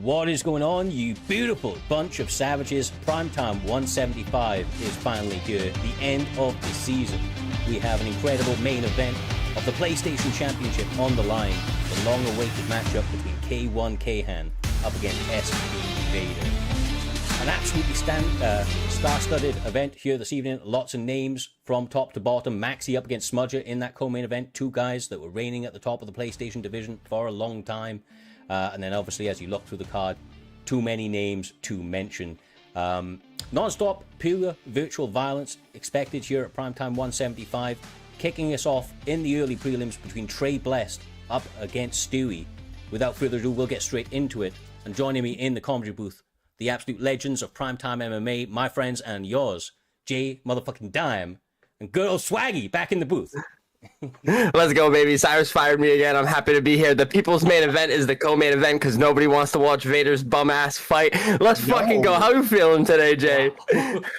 What is going on, you beautiful bunch of savages? Primetime 175 is finally here, the end of the season. We have an incredible main event of the PlayStation Championship on the line. The long-awaited matchup between K1 Kayhan up against SP Vader. An absolutely star-studded event here this evening. Lots of names from top to bottom. Maxi up against Smudger in that co-main event. Two guys that were reigning at the top of the PlayStation division for a long time. And then obviously as you look through the card, too many names to mention. Non-stop, pure virtual violence expected here at Primetime 175. Kicking us off in the early prelims between TreyBlessed up against Stewie. Without further ado, we'll get straight into it. And joining me in the commentary booth, the absolute legends of Primetime MMA, my friends and yours, Jay motherfucking Dime, and good old Swaggy back in the booth. Let's go, baby. Cyrus fired me again. I'm happy to be here. The people's main event is the co-main event because nobody wants to watch Vader's bum-ass fight. Let's fucking go. How you feeling today, Jay?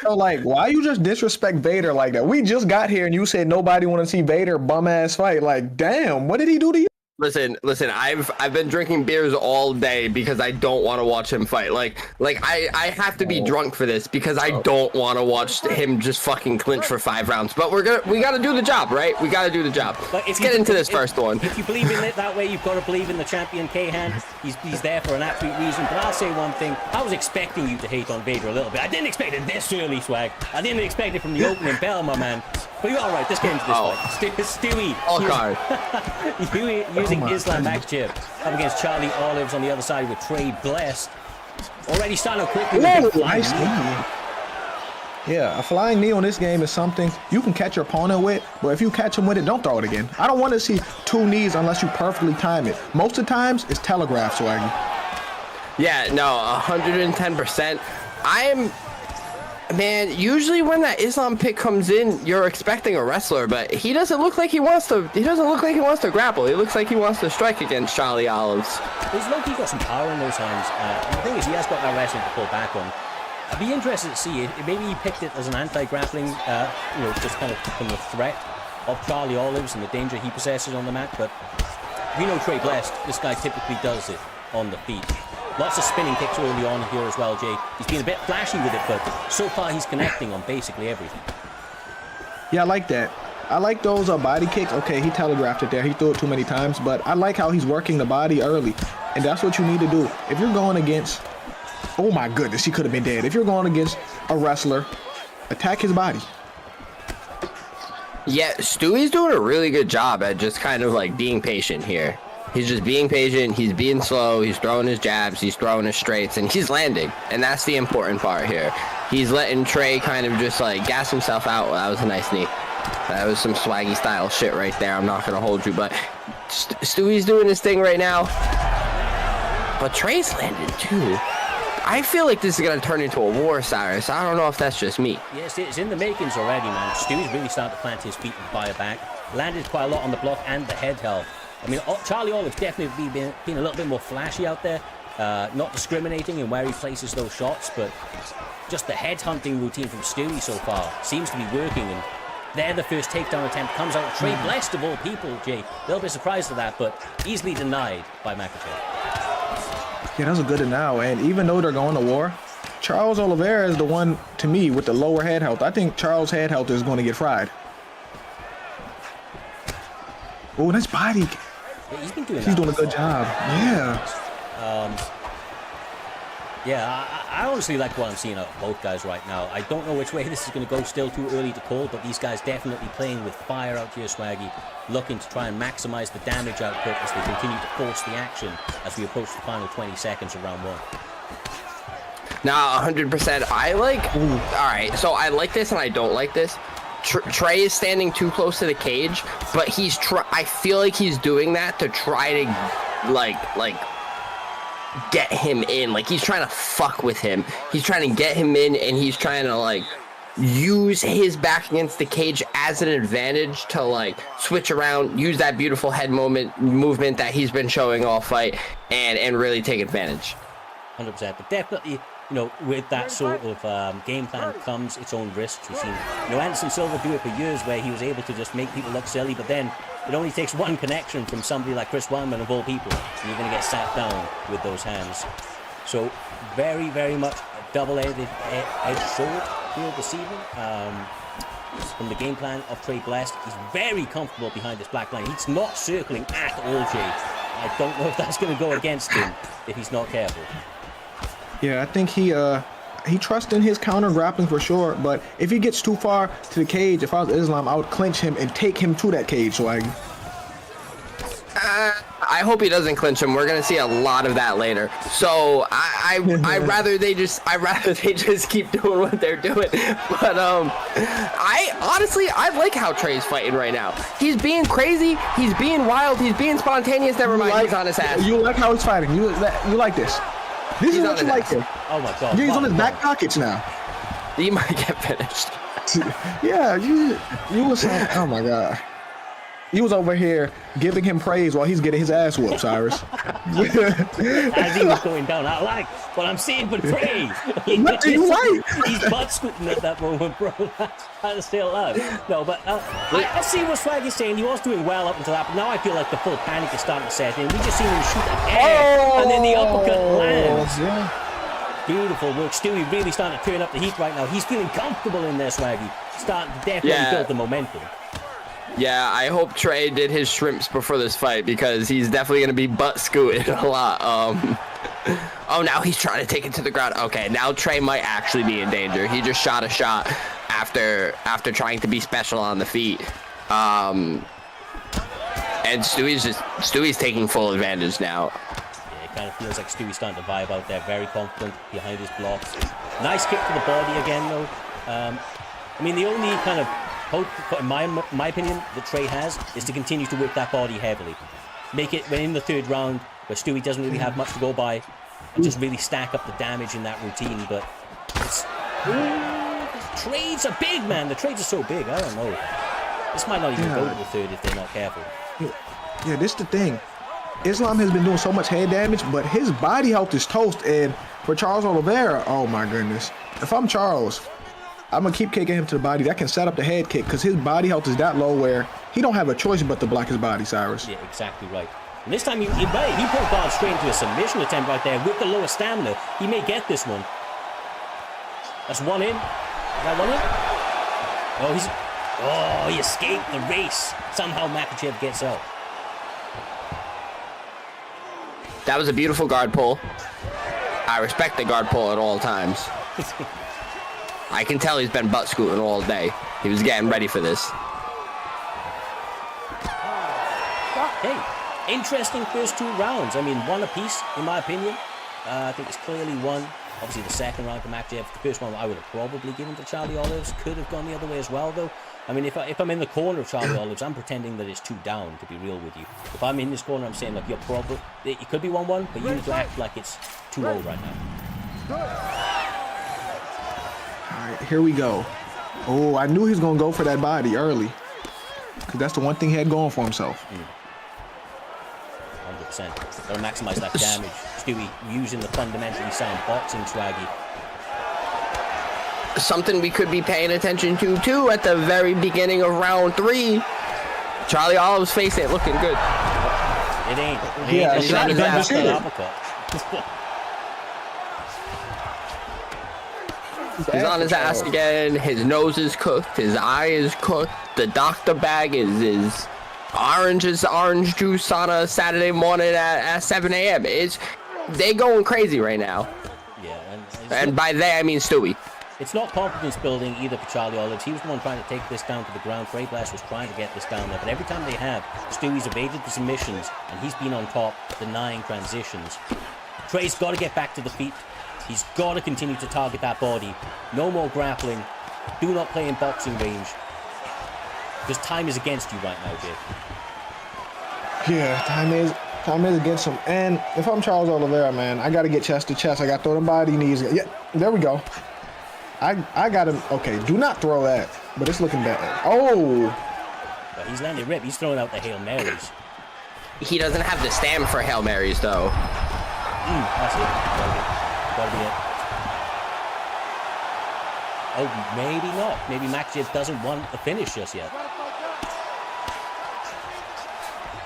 So, like, why you just disrespect Vader like that? We just got here and you said nobody want to see Vader bum-ass fight. Like, damn, what did he do to you? Listen, I've been drinking beers all day because I don't want to watch him fight. Like I have to be drunk for this because I don't want to watch him just fucking clinch for 5 rounds. But we got to do the job, right? We got to do the job. Let's get into this first one. If you believe in it that way, you've got to believe in the champion Cahan. He's there for an absolute reason. But I'll say one thing. I was expecting you to hate on Vader a little bit. I didn't expect it this early, Swag. I didn't expect it from the opening bell, my man. But you're all right. This game's this fight. Stewie. All card. Using Islam back chip up against Charlie Olives on the other side with TreyBlessed. Already starting quickly with the nice knee. Yeah, a flying knee on this game is something you can catch your opponent with, but if you catch him with it, don't throw it again. I don't want to see 2 knees unless you perfectly time it. Most of the times, it's telegraphed, Swaggy. Yeah, no, 110%. Man, usually when that Islam pick comes in, you're expecting a wrestler, but he doesn't look like he wants to. He doesn't look like he wants to grapple. He looks like he wants to strike against Charlie Olives. He's low-key got some power in those hands. And the thing is, he has got that wrestling to pull back on. I'd be interested to see it. Maybe he picked it as an anti-grappling, just kind of from the threat of Charlie Olives and the danger he possesses on the mat. But we know TreyBlessed, this guy typically does it on the feet. Lots of spinning kicks early on here as well, Jay. He's been a bit flashy with it, but so far he's connecting on basically everything. Yeah, I like that. I like those body kicks. Okay, he telegraphed it there. He threw it too many times, but I like how he's working the body early. And that's what you need to do. If you're going against... Oh my goodness, he could have been dead. If you're going against a wrestler, attack his body. Yeah, Stewie's doing a really good job at just kind of like being patient here. He's just being patient, he's being slow, he's throwing his jabs, he's throwing his straights, and he's landing. And that's the important part here. He's letting Trey kind of just like gas himself out. Well, that was a nice knee. That was some swaggy style shit right there. I'm not going to hold you, but Stewie's doing his thing right now. But Trey's landing too. I feel like this is going to turn into a war, Cyrus. I don't know if that's just me. Yes, it's in the makings already, man. Stewie's really starting to plant his feet and fire back. Landed quite a lot on the block and the head held. I mean, Charlie Olive's definitely been a little bit more flashy out there, not discriminating in where he places those shots, but just the head-hunting routine from Stewie so far seems to be working, and there the first takedown attempt comes out. TreyBlessed of all people, Jay. They'll be surprised at that, but easily denied by Maxi. Yeah, that's a good denial, and even though they're going to war, Charles Oliveira is the one, to me, with the lower head health. I think Charles' head health is going to get fried. Oh, nice body. Yeah, he's been doing He's doing a good job. Yeah. I honestly like what I'm seeing out of both guys right now. I don't know which way this is going to go. Still too early to call, but these guys definitely playing with fire out here, Swaggy. Looking to try and maximize the damage output as they continue to force the action as we approach the final 20 seconds of round 1. Now, 100%. I like... All right, so I like this and I don't like this. Trey is standing too close to the cage, but I feel like he's doing that to try to like get him in. Like he's trying to fuck with him. He's trying to get him in, and he's trying to like use his back against the cage as an advantage to like switch around, use that beautiful head movement that he's been showing all fight, and really take advantage. 100%, but definitely, you know, with that sort of game plan comes its own risks. We've seen, you know, Anderson Silva do it for years, where he was able to just make people look silly, but then it only takes one connection from somebody like Chris Weidman of all people, and you're going to get sat down with those hands. So very, very much a double-edged sword here this evening. From the game plan of TreyBlessed, he's very comfortable behind this black line. He's not circling at all, Jay. I don't know if that's going to go against him if he's not careful. Yeah, I think he trusts in his counter grappling for sure, but if he gets too far to the cage, if I was Islam, I would clinch him and take him to that cage, Swaggy. I hope he doesn't clinch him. We're gonna see a lot of that later. So I rather they just keep doing what they're doing. But I honestly like how Trey's fighting right now. He's being crazy. He's being wild. He's being spontaneous. Never mind. He's on his ass. You like how he's fighting. You like this. This is what you like here. Oh my God. Yeah, he's on his back pockets now. He might get finished. Yeah, you was saying, oh my God. You was over here giving him praise while he's getting his ass whooped, Cyrus. As he was going down, I like what I'm seeing for Trey. What do you like? He's butt scooting at that moment, bro. Trying to stay alive. No, but I see what Swaggy's saying. He was doing well up until that, but now I feel like the full panic is starting to set in. We just seen him shoot the air, and then the uppercut lands. Yeah. Beautiful work. Stewie really starting to turn up the heat right now. He's feeling comfortable in there, Swaggy. Starting to definitely build the momentum. Yeah, I hope Trey did his shrimps before this fight because he's definitely going to be butt scooting a lot. Oh, now he's trying to take it to the ground. Okay, now Trey might actually be in danger. He just shot a shot after trying to be special on the feet. And Stewie's taking full advantage now. Yeah, it kind of feels like Stewie's starting to vibe out there. Very confident behind his blocks. Nice kick to the body again, though. I mean, the only kind of hope, in my opinion, that Trey has is to continue to work that body heavily. Make it when in the third round, where Stewie doesn't really have much to go by, and just really stack up the damage in that routine. But it's... the trades are big, man. The trades are so big. I don't know. This might not even go to the third if they're not careful. Yeah, this is the thing. Islam has been doing so much head damage, but his body health is toast. And for Charles Oliveira, oh my goodness. If I'm Charles, I'm going to keep kicking him to the body. That can set up the head kick because his body health is that low where he don't have a choice but to block his body, Cyrus. Yeah, exactly right. And this time he pulled God straight into a submission attempt right there with the lower stamina. He may get this one. That's one in. Is that one in? Oh, he escaped the race. Somehow Makachev gets out. That was a beautiful guard pull. I respect the guard pull at all times. I can tell he's been butt scooting all day. He was getting ready for this. Hey, interesting first two rounds. I mean, one apiece, in my opinion. I think it's clearly one. Obviously, the second round for Maxi. The first one I would have probably given to Charlie Olives. Could have gone the other way as well, though. I mean, if I'm in the corner of Charlie Olives, I'm pretending that it's 2 down, to be real with you. If I'm in this corner, I'm saying, like, you're probably... It could be 1-1, but you need to act like it's 2-0 right now. All right, here we go. Oh, I knew he was going to go for that body early. Because that's the one thing he had going for himself. 100%. Got to maximize that damage. Stewie using the fundamentally sound boxing Swaggy. Something we could be paying attention to, too, at the very beginning of round 3. Charlie Olive's face ain't looking good. It ain't. Yeah, He's shot on is his He's on his ass again. His nose is cooked. His eye is cooked. The doctor bag is orange juice on a Saturday morning at 7 a.m. They going crazy right now. Yeah, and by they I mean Stewie. It's not confidence building either for Charlie Olives. He was the one trying to take this down to the ground. TreyBlessed was trying to get this down there, but every time they have, Stewie's evaded the submissions and he's been on top, denying transitions. Trey's got to get back to the feet. He's got to continue to target that body. No more grappling. Do not play in boxing range. Because time is against you right now, Jay. Yeah, time is against him. And if I'm Charles Oliveira, man, I got to get chest to chest. I got to throw the body knees. Yeah, there we go. I got him. Okay, do not throw that. But it's looking bad. Oh. But he's landing rip. He's throwing out the Hail Marys. He doesn't have the stamina for Hail Marys, though. That's it. Gotta be it. Oh, maybe not. Maybe Maxi doesn't want the finish just yet.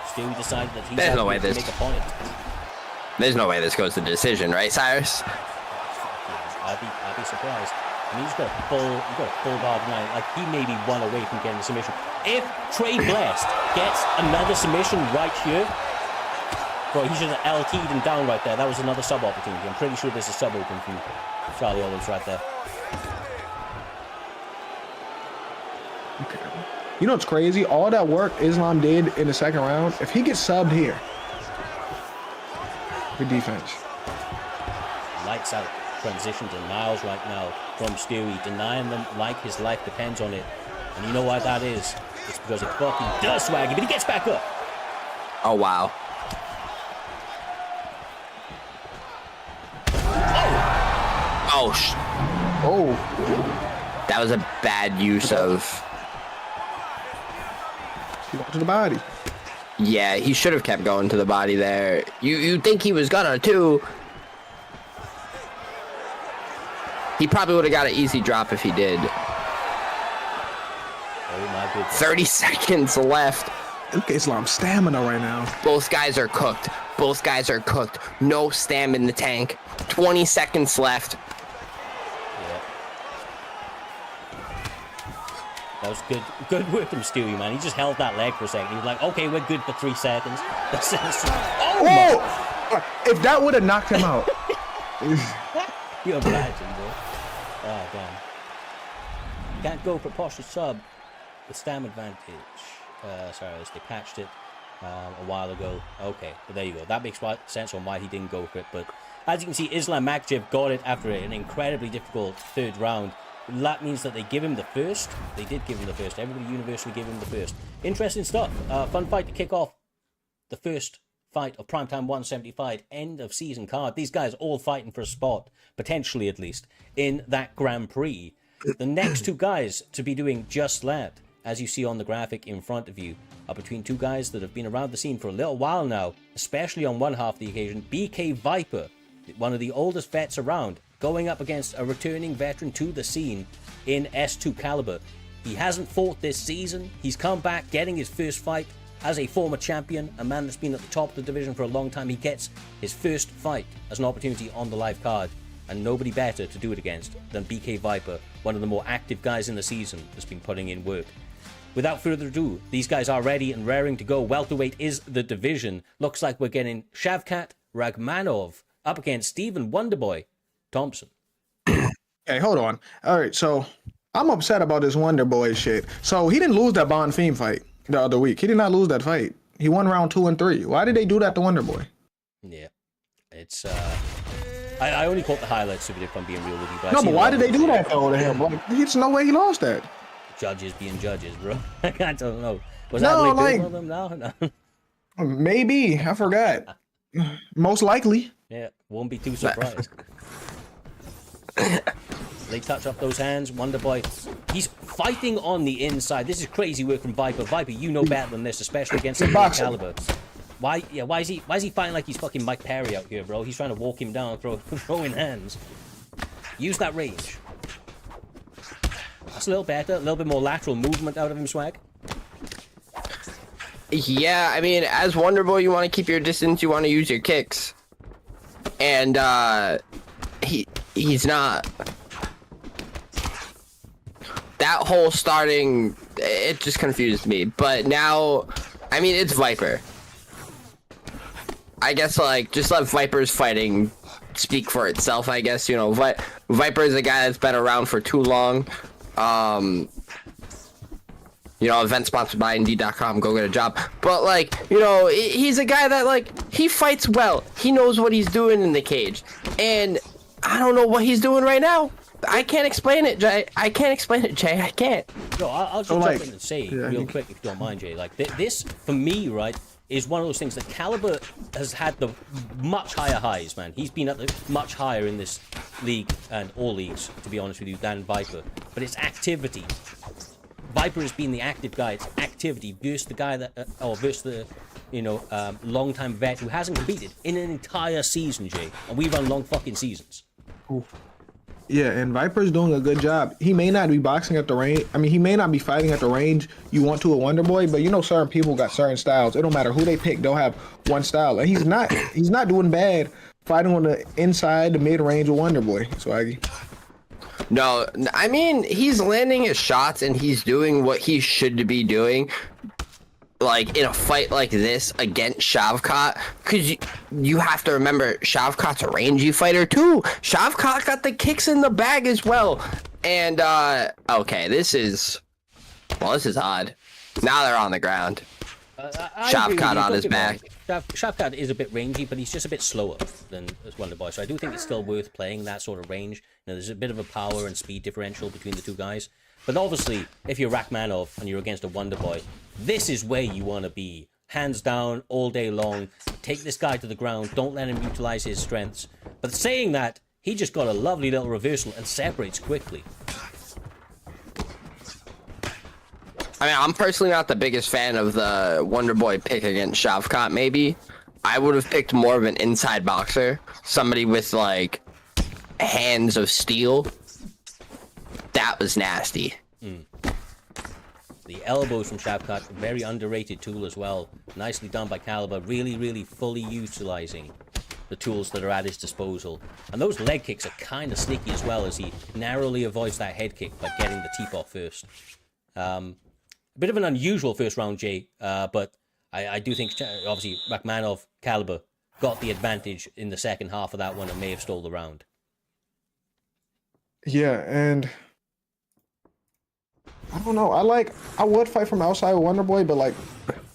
Stewie decided that he's There's no way to make a point. There's no way this goes to decision, right, Cyrus? I'd be surprised. I mean, he's got a full bar tonight. Like, he may be one away from getting a submission. If TreyBlessed gets another submission right here, bro, he should have LT'd him down right there. That was another sub opportunity. I'm pretty sure there's a sub open from Charlie Olives right there. Okay. You know what's crazy? All that work Islam did in the second round, if he gets subbed here, good defense. Lights out. Transition denials right now from Stewie, denying them like his life depends on it. And you know why that is? It's because it fucking does swaggy, but he gets back up. Oh, wow. Oh. That was a bad use of... He went to the body. Yeah, he should have kept going to the body there. You think he was gonna, too. He probably would have got an easy drop if he did. Oh my goodness. 30 seconds left. Look at Islam's stamina right now. Both guys are cooked. Both guys are cooked. No stam in the tank. 20 seconds left. Yeah. That was good work from Stewie, man. He just held that leg for a second. He was like, okay, we're good for 3 seconds. Oh! If that would have knocked him out. You imagine, bro. Oh, damn. Can't go for partial sub with stam advantage. Sorry, they patched it a while ago. Okay, but there you go. That makes sense on why he didn't go for it. But as you can see, Islam Makhachev got it after an incredibly difficult third round. That means that they give him the first. They did give him the first. Everybody universally gave him the first. Interesting stuff. Fun fight to kick off the first fight of Primetime 175 end of season card. These guys all fighting for a spot, potentially at least, in that Grand Prix. The next two guys to be doing just that, as you see on the graphic in front of you, are between two guys that have been around the scene for a little while now, especially on one half of the occasion. BK Viper, one of the oldest vets around, going up against a returning veteran to the scene in S2 caliber. He hasn't fought this season. He's come back getting his first fight as a former champion, a man that's been at the top of the division for a long time. He gets his first fight as an opportunity on the live card, and nobody better to do it against than BK Viper, one of the more active guys in the season that's been putting in work. Without further ado, these guys are ready and raring to go. Welterweight is the division. Looks like we're getting Shavkat Ragmanov up against Stephen Wonderboy Thompson. Hey, hold on. All right, so I'm upset about this Wonderboy shit. So he didn't lose that Bond Fiend fight the other week. He did not lose that fight. He won round 2 and 3. Why did they do that to Wonderboy? Yeah, it's I only caught the highlights of it if I'm being real with you. But why did they do that though to him? Like, there's no way he lost that. Judges being judges, bro. I don't know. Was that like one of them? No. Maybe I forgot. Most likely. Yeah, won't be too surprised. They touch up those hands. Wonderboy, he's fighting on the inside. This is crazy work from Viper. Viper, you know better than this, especially against the caliber. Why is he fighting like he's fucking Mike Perry out here, bro? He's trying to walk him down, throwing hands. Use that range. That's a little better, a little bit more lateral movement out of him, Swag. Yeah, I mean, as Wonderboy, you want to keep your distance. You want to use your kicks, and he's not. That whole starting, it just confused me. But now, I mean, it's Viper. I guess, like, just let Viper's fighting speak for itself, I guess. You know, Viper is a guy that's been around for too long. You know, event sponsored by Indeed.com, go get a job. But, like, you know, he's a guy that, like, he fights well. He knows what he's doing in the cage. And I don't know what he's doing right now. I can't explain it, Jay. I can't explain it, Jay. I can't. No, I'll just jump in and say real quick, if you don't mind, Jay. Like, this, for me, right, is one of those things that Caliber has had the much higher highs, man. He's been at the much higher in this league and all leagues, to be honest with you, than Viper. But it's activity. Viper has been the active guy. It's activity versus the guy that, or versus the, you know, long-time vet who hasn't competed in an entire season, Jay. And we run long fucking seasons. Ooh. Yeah, and Viper's doing a good job. He may not be boxing at the range. I mean, he may not be fighting at the range you want to a Wonder Boy, but you know, certain people got certain styles. It don't matter who they pick; they'll have one style, and he's not. He's not doing bad fighting on the inside, the mid range of Wonder Boy. Swaggy. No, I mean, he's landing his shots and he's doing what he should be doing. Like in a fight like this against Shavkat, because you have to remember Shavkat's a rangy fighter too. Shavkat got the kicks in the bag as well. And okay, this is odd. Now they're on the ground. Shavkat on his back. Shavkat is a bit rangy, but he's just a bit slower than Wonder Boy. So I do think it's still worth playing that sort of range. You know, there's a bit of a power and speed differential between the two guys. But obviously, if you're Rachmanov and you're against a Wonder Boy, this is where you want to be. Hands down, all day long. Take this guy to the ground. Don't let him utilize his strengths. But saying that, he just got a lovely little reversal and separates quickly. I mean, I'm personally not the biggest fan of the Wonder Boy pick against Shavkat, maybe. I would have picked more of an inside boxer. Somebody with, like, hands of steel. That was nasty. The elbows from Shavkat, very underrated tool as well. Nicely done by Caliber, really, really fully utilizing the tools that are at his disposal. And those leg kicks are kind of sneaky as well, as he narrowly avoids that head kick by getting the teep off first. A bit of an unusual first round, Jay, but I do think, obviously, Rachmanov, Caliber got the advantage in the second half of that one and may have stole the round. Yeah, and I don't know. I would fight from outside with Wonder Boy, but like,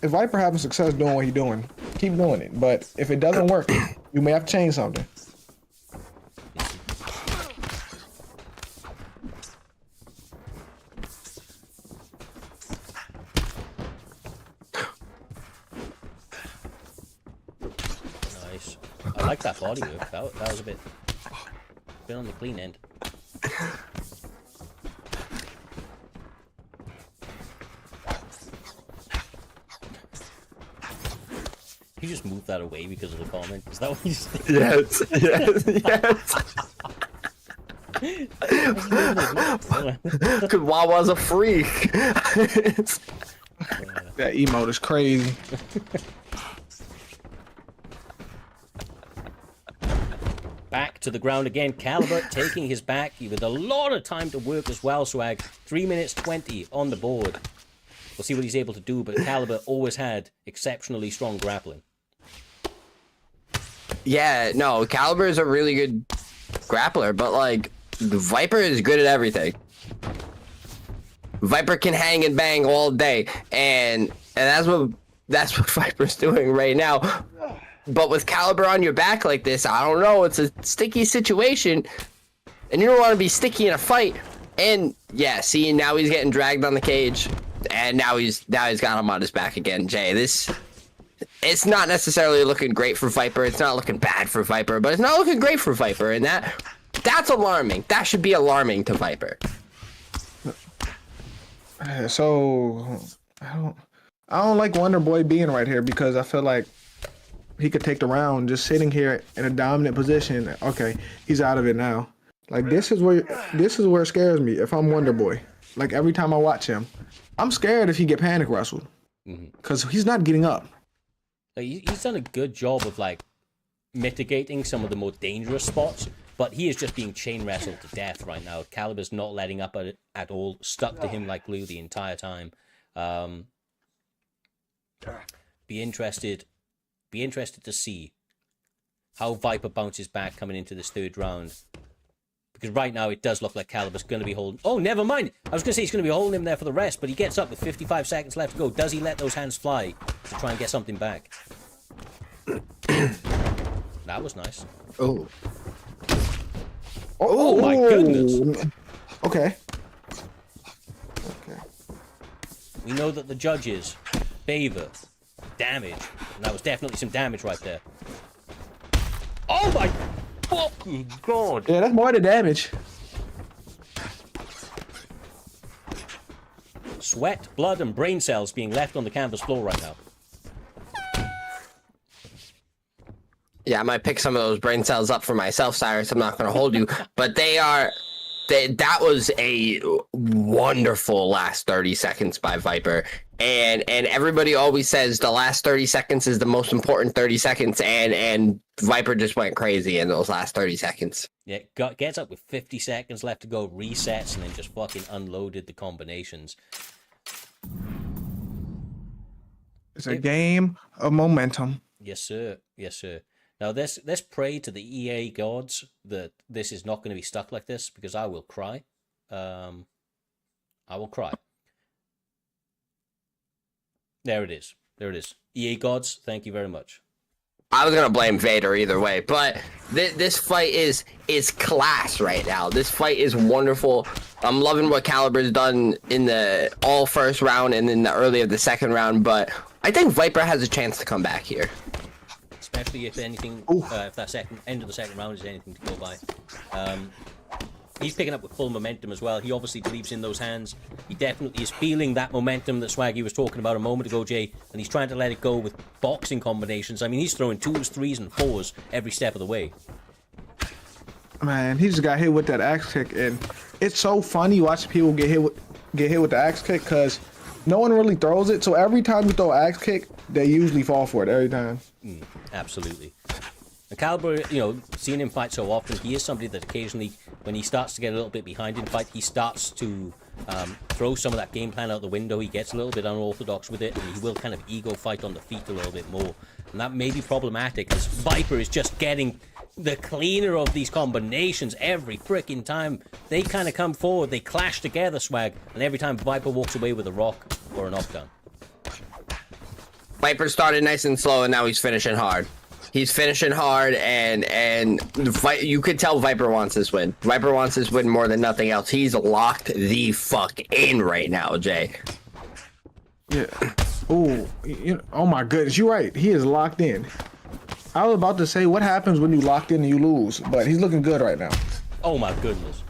if Viper having success doing what he's doing, keep doing it. But if it doesn't work, you may have to change something. Nice. I like that body work. That was a bit on the clean end. You just moved that away because of the comment. Is that what you said? Yes, yes. Because Wawa's a freak. That emote is crazy. Back to the ground again. Caliber taking his back with a lot of time to work as well, Swag. 3 minutes 20 on the board. We'll see what he's able to do, but Caliber always had exceptionally strong grappling. Yeah, no, Caliber is a really good grappler, but like, Viper is good at everything. Viper can hang and bang all day, and that's what Viper's doing right now. But with Caliber on your back like this, I don't know, it's a sticky situation, and you don't want to be sticky in a fight. And yeah, see, now he's getting dragged on the cage, and now he's got him on his back again. Jay, it's not necessarily looking great for Viper. It's not looking bad for Viper, but it's not looking great for Viper, and that's alarming. That should be alarming to Viper. So I don't like Wonder Boy being right here, because I feel like he could take the round just sitting here in a dominant position. Okay, he's out of it now. Like, this is where it scares me if I'm Wonder Boy. Like, every time I watch him, I'm scared if he get panic wrestled, because he's not getting up. He's done a good job of like mitigating some of the more dangerous spots, but he is just being chain wrestled to death right now. Caliber's not letting up at all, stuck to him like glue the entire time. Be interested to see how Viper bounces back coming into this third round. Because right now it does look like Caliber's going to be holding... Oh, never mind. I was going to say he's going to be holding him there for the rest, but he gets up with 55 seconds left to go. Does he let those hands fly to try and get something back? That was nice. Oh my goodness. Okay. We know that the judges favor damage. And that was definitely some damage right there. Oh my fucking god. Yeah, that's more than damage. Sweat, blood, and brain cells being left on the canvas floor right now. Yeah, I might pick some of those brain cells up for myself, Cyrus. I'm not going to hold you, but that was a wonderful last 30 seconds by Viper. And everybody always says the last 30 seconds is the most important 30 seconds, and Viper just went crazy in those last 30 seconds. Yeah, gets up with 50 seconds left to go, resets, and then just fucking unloaded the combinations. It's a game of momentum. Yes, sir. Yes, sir. Now, let's pray to the EA gods that this is not going to be stuck like this, because I will cry. I will cry. There it is. There it is. EA gods, thank you very much. I was gonna blame Vader either way, but this fight is class right now. This fight is wonderful. I'm loving what Caliber's done in the all first round and in the early of the second round, but I think Viper has a chance to come back here. Especially if anything, if that end of the second round is anything to go by. He's picking up with full momentum as well. He obviously believes in those hands. He definitely is feeling that momentum that Swaggy was talking about a moment ago, Jay, and he's trying to let it go with boxing combinations. I mean, he's throwing 2s, 3s, and 4s every step of the way. Man, he just got hit with that axe kick, and it's so funny watching people get hit with the axe kick, because no one really throws it. So every time you throw an axe kick, they usually fall for it every time. Absolutely. And Caliber, you know, seeing him fight so often, he is somebody that occasionally, when he starts to get a little bit behind in fight, he starts to throw some of that game plan out the window. He gets a little bit unorthodox with it, and he will kind of ego fight on the feet a little bit more. And that may be problematic, as Viper is just getting the cleaner of these combinations every freaking time. They kind of come forward, they clash together, Swag, and every time Viper walks away with a rock or a knockdown. Viper started nice and slow, and now he's finishing hard. He's finishing hard, and you could tell Viper wants this win. Viper wants this win more than nothing else. He's locked the fuck in right now, Jay. Yeah. Oh my goodness, you're right. He is locked in. I was about to say, what happens when you locked in and you lose? But he's looking good right now. Oh my goodness.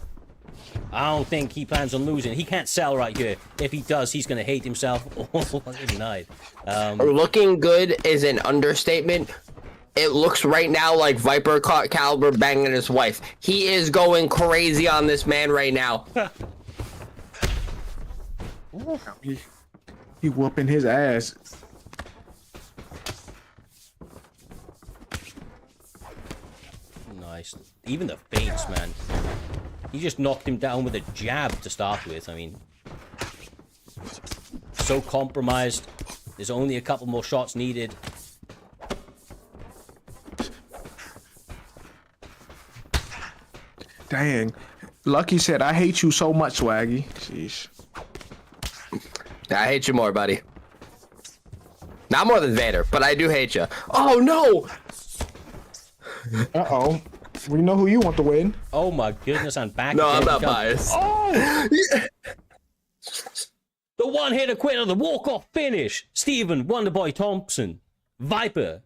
I don't think he plans on losing. He can't sell right here. If he does, he's going to hate himself all fucking night. Looking good is an understatement. It looks right now like Viper caught Caliber banging his wife. He is going crazy on this man right now. He whooping his ass. Nice. Even the feints, man. He just knocked him down with a jab to start with. I mean, so compromised. There's only a couple more shots needed. Dang. Lucky said, I hate you so much, Swaggy. Sheesh. I hate you more, buddy. Not more than Vader, but I do hate you. Oh, no! Uh-oh. We know who you want to win. Oh, my goodness, I'm back. No, I'm not biased. Oh! Yeah. The one-hitter quitter, the walk-off finish. Steven Wonderboy Thompson. Viper.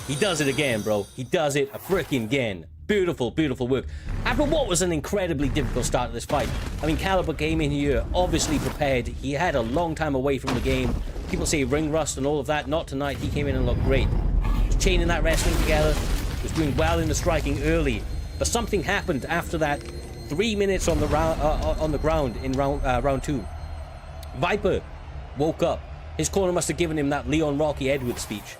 He does it again, bro. He does it a freaking again. Beautiful, beautiful work. After what was an incredibly difficult start to this fight, I mean, Caliber came in here obviously prepared. He had a long time away from the game. People say ring rust and all of that. Not tonight. He came in and looked great. He was chaining that wrestling together. Was doing well in the striking early. But something happened after that. 3 minutes on the ground in round 2. Viper woke up. His corner must have given him that Leon Rocky Edwards speech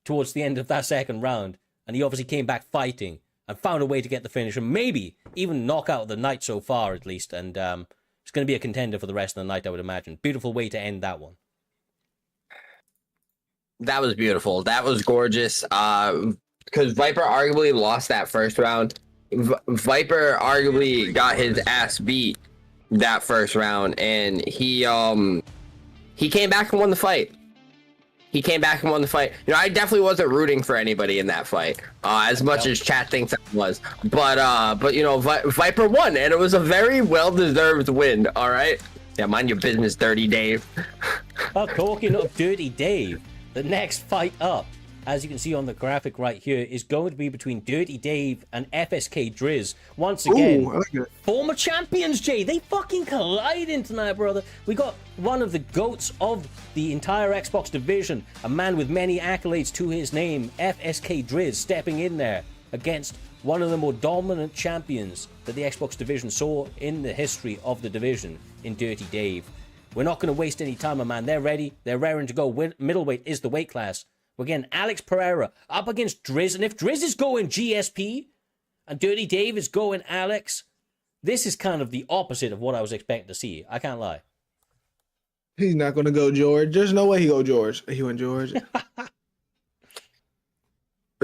towards the end of that second round. And he obviously came back fighting and found a way to get the finish, and maybe even knock out the night so far, at least. And it's going to be a contender for the rest of the night, I would imagine. Beautiful way to end that one. That was beautiful. That was gorgeous. Because Viper arguably lost that first round. Viper arguably got his ass beat that first round, and he came back and won the fight. He came back and won the fight. You know, I definitely wasn't rooting for anybody in that fight, as much as chat thinks I was. But you know, Viper won, and it was a very well-deserved win. All right. Yeah, mind your business, Dirty Dave. Well, talking of Dirty Dave, the next fight up as you can see on the graphic right here, is going to be between DirrtyDave and FSK Drizz. Once again, Ooh, I like it. former champions, Jay. They fucking colliding tonight, brother. We got one of the GOATs of the entire Xbox division, a man with many accolades to his name, FSK Drizz, stepping in there against one of the more dominant champions that the Xbox division saw in the history of the division in DirrtyDave. We're not going to waste any time, my man. They're ready. They're raring to go. Middleweight is the weight class. We're getting Alex Pereira up against Driz. And if Driz is going GSP and DirrtyDave is going Alex, this is kind of the opposite of what I was expecting to see. I can't lie. He's not going to go George. There's no way he go George. He went George.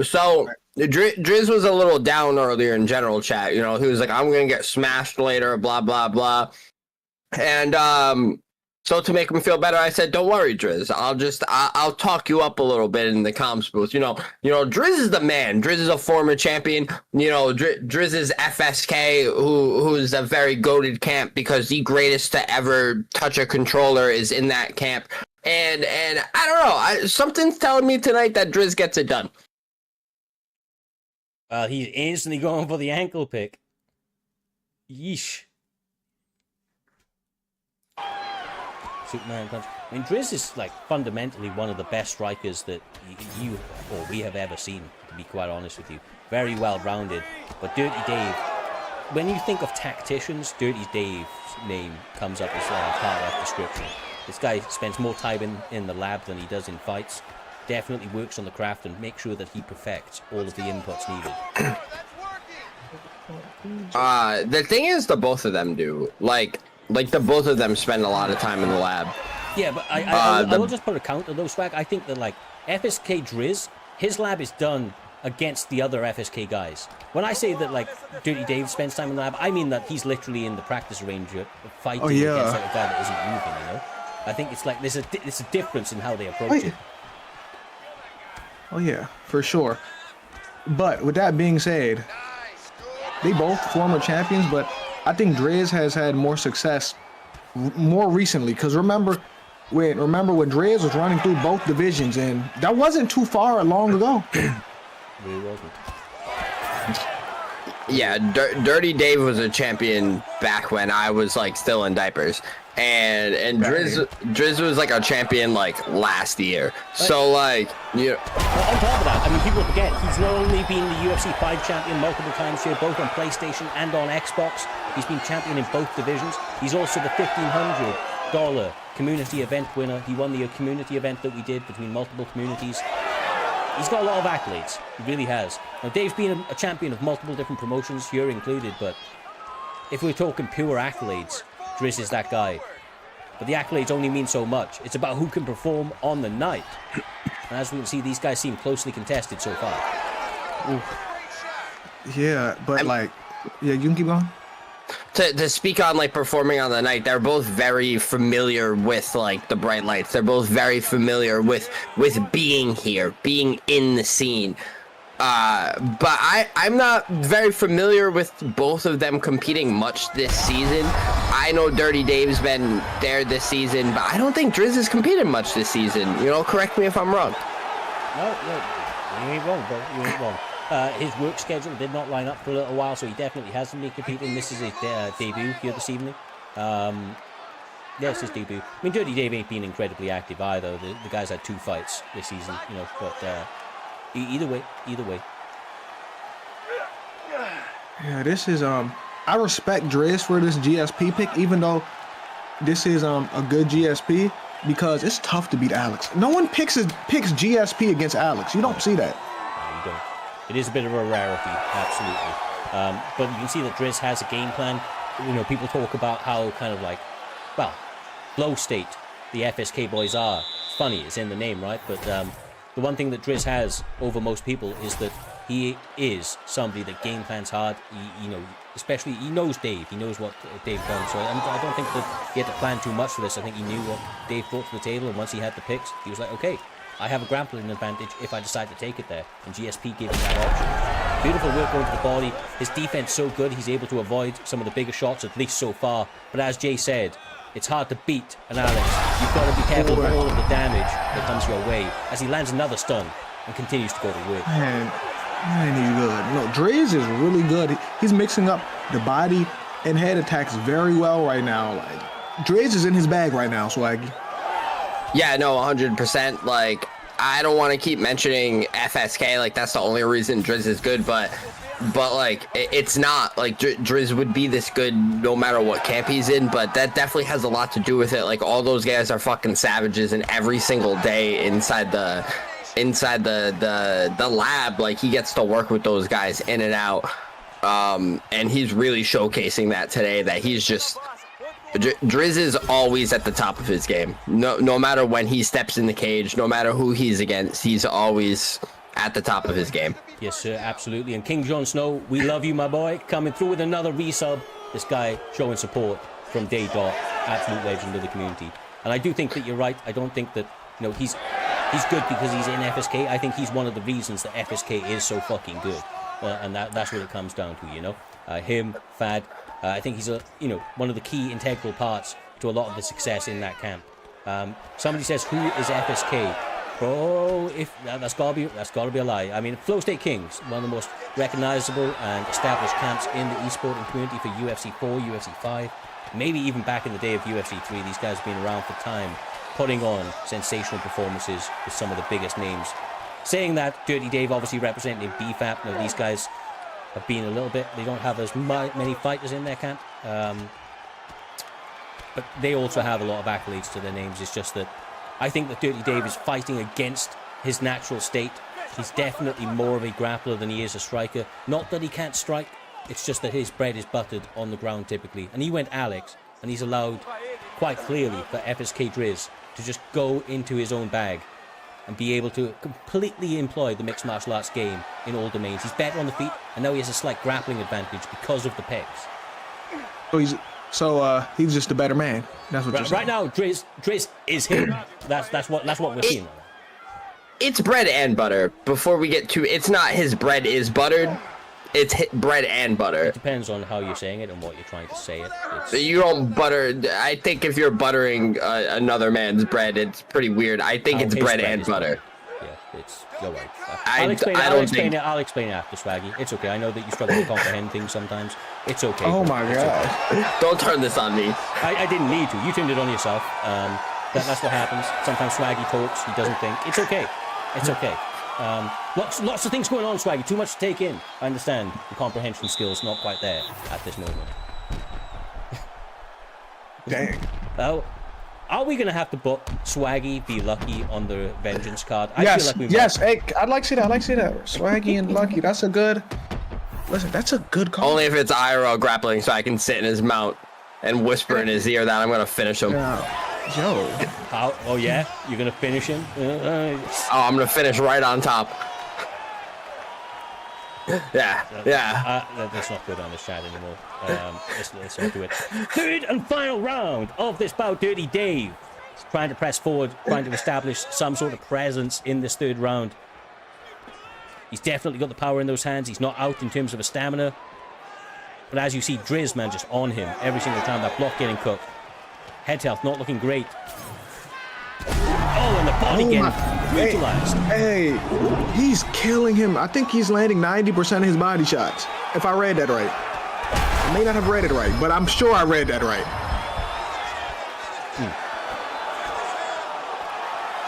So Driz was a little down earlier in general chat. You know, he was like, I'm going to get smashed later, blah, blah, blah. And so to make him feel better, I said, don't worry, Driz. I'll talk you up a little bit in the comms booth. You know, Driz is the man. Driz is a former champion. You know, Driz is FSK, who's a very goated camp because the greatest to ever touch a controller is in that camp. And I don't know. Something's telling me tonight that Driz gets it done. He's instantly going for the ankle pick. Yeesh. Superman punch. I mean, Driz is like fundamentally one of the best strikers that you or we have ever seen, to be quite honest with you. Very well rounded. But DirrtyDave, when you think of tacticians, DirrtyDave's name comes up as part of that description. This guy spends more time in the lab than he does in fights. Definitely works on the craft and makes sure that he perfects all of the inputs needed. The thing is, the both of them do. Like the both of them spend a lot of time in the lab. Yeah, but I will just put a counter though, Swag. I think that like FSK Drizz, his lab is done against the other FSK guys. When I say that like DirrtyDave spends time in the lab, I mean that he's literally in the practice range fighting against like a guy that isn't moving, you know? I think it's like there's a difference in how they approach it. Oh yeah, for sure. But with that being said, they both former champions, but I think Driz has had more success more recently. Because remember when Driz was running through both divisions, and that wasn't too far long ago. Really wasn't. Yeah, DirrtyDave was a champion back when I was like still in diapers, and Driz was like a champion like last year. So like, you know. Well, on top of that, I mean, people forget he's not only been the UFC 5 champion multiple times here, both on PlayStation and on Xbox. He's been champion in both divisions. He's also the $1,500 community event winner. He won the community event that we did between multiple communities. He's got a lot of accolades. He really has. Now, Dave's been a champion of multiple different promotions, here included, but if we're talking pure accolades, Driz is that guy. But the accolades only mean so much. It's about who can perform on the night. And as we can see, these guys seem closely contested so far. Ooh. Yeah, but yeah, you can keep going. To speak on like performing on the night, they're both very familiar with like the bright lights. They're both very familiar with being here, being in the scene. But I'm not very familiar with both of them competing much this season. I know DirrtyDave's been there this season, but I don't think Driz has competed much this season. You know, correct me if I'm wrong. No, you ain't wrong, bro. You ain't wrong. His work schedule did not line up for a little while, so he definitely hasn't been competing. This is his debut here this evening. Yes, his debut. I mean, DirrtyDave ain't been incredibly active either. The guy's had 2 fights this season, you know, but either way. Yeah, this is I respect Driz for this GSP pick, even though this is a good GSP, because it's tough to beat Alex. No one picks GSP against Alex. You don't see that. No, you don't. It is a bit of a rarity, absolutely. But you can see that Driz has a game plan. You know, people talk about how kind of like, well, flow state the FSK boys are. It's funny, it's in the name, right? But the one thing that Driz has over most people is that he is somebody that game plans hard. You know, especially he knows Dave. He knows what Dave done. So I don't think that he had to plan too much for this. I think he knew what Dave brought to the table, and once he had the picks, he was like, okay, I have a grappling advantage if I decide to take it there. And GSP gave him that option. Beautiful work going to the body. His defense so good, he's able to avoid some of the bigger shots, at least so far. But as Jay said, it's hard to beat an Alex. You've got to be careful of all of the damage that comes your way. As he lands another stun. and continues to go to work. Man, he's good. No, Driz is really good. He's mixing up the body and head attacks very well right now. Like, Driz is in his bag right now, Swaggy. Yeah, no, 100%. Like, I don't want to keep mentioning FSK. Like, that's the only reason Driz is good, but like, it's not like Driz would be this good no matter what camp he's in, but that definitely has a lot to do with it. Like, all those guys are fucking savages, and every single day inside the lab, like, he gets to work with those guys in and out, and he's really showcasing that today, that he's just Driz is always at the top of his game. No matter when he steps in the cage, no matter who he's against, he's always at the top of his game. Yes, sir, absolutely. And King Jon Snow, we love you, my boy. Coming through with another resub. This guy showing support from day dot. Absolute legend of the community. And I do think that you're right. I don't think that, you know, he's good because he's in FSK. I think he's one of the reasons that FSK is so fucking good. And that's what it comes down to, you know. Him, Fad. I think he's one of the key integral parts to a lot of the success in that camp. Somebody says, who is FSK? Bro, if that's gotta be a lie. I mean, Flow State Kings, one of the most recognizable and established camps in the esporting community for UFC 4, UFC 5, maybe even back in the day of UFC 3. These guys have been around for time, putting on sensational performances with some of the biggest names. Saying that, DirrtyDave obviously representing BFAP. Now, these guys have been a little bit, they don't have as many fighters in their camp, but they also have a lot of accolades to their names. It's just that I think that DirrtyDave is fighting against his natural state. He's definitely more of a grappler than he is a striker. Not that he can't strike, it's just that his bread is buttered on the ground typically. And he went Alex, and he's allowed quite clearly for FSK Drizz to just go into his own bag and be able to completely employ the mixed martial arts game in all domains. He's better on the feet, and now he has a slight grappling advantage because of the pegs. So he's just a better man. That's what you're saying. Right now, Driz is him. That's what we're seeing. It's bread and butter. Before we get to, it's not his bread is buttered. It's bread and butter. It depends on how you're saying it and what you're trying to say it. You don't butter. I think if you're buttering another man's bread, it's pretty weird. I think it's bread and butter. Yeah, you're right. I'll explain it after, Swaggy. It's okay. I know that you struggle to comprehend things sometimes. It's okay. Oh my god! Okay. Don't turn this on me. I didn't need to. You turned it on yourself. That's what happens. Sometimes Swaggy talks. He doesn't think. It's okay. It's okay. Lots of things going on, Swaggy. Too much to take in. I understand the comprehension skills not quite there at this moment. Dang. Oh, are we gonna have to book Swaggy be Lucky on the Vengeance card? Yes. Hey, I'd like to see that. Swaggy and Lucky. That's a good. Listen, that's a good call. Only if it's IRL grappling, so I can sit in his mount and whisper in his ear that I'm gonna finish him. Yo. Oh yeah, you're gonna finish him? I'm gonna finish right on top. Yeah. That's not good on the chat anymore. Let's do it. Third and final round of this bout. DirrtyDave is trying to press forward, trying to establish some sort of presence in this third round. He's definitely got the power in those hands. He's not out in terms of a stamina. But as you see, Driz, man, just on him every single time. That block getting cooked. Head health not looking great. Oh, and the body getting brutalized. Hey, he's killing him. I think he's landing 90% of his body shots. If I read that right. I may not have read it right, but I'm sure I read that right.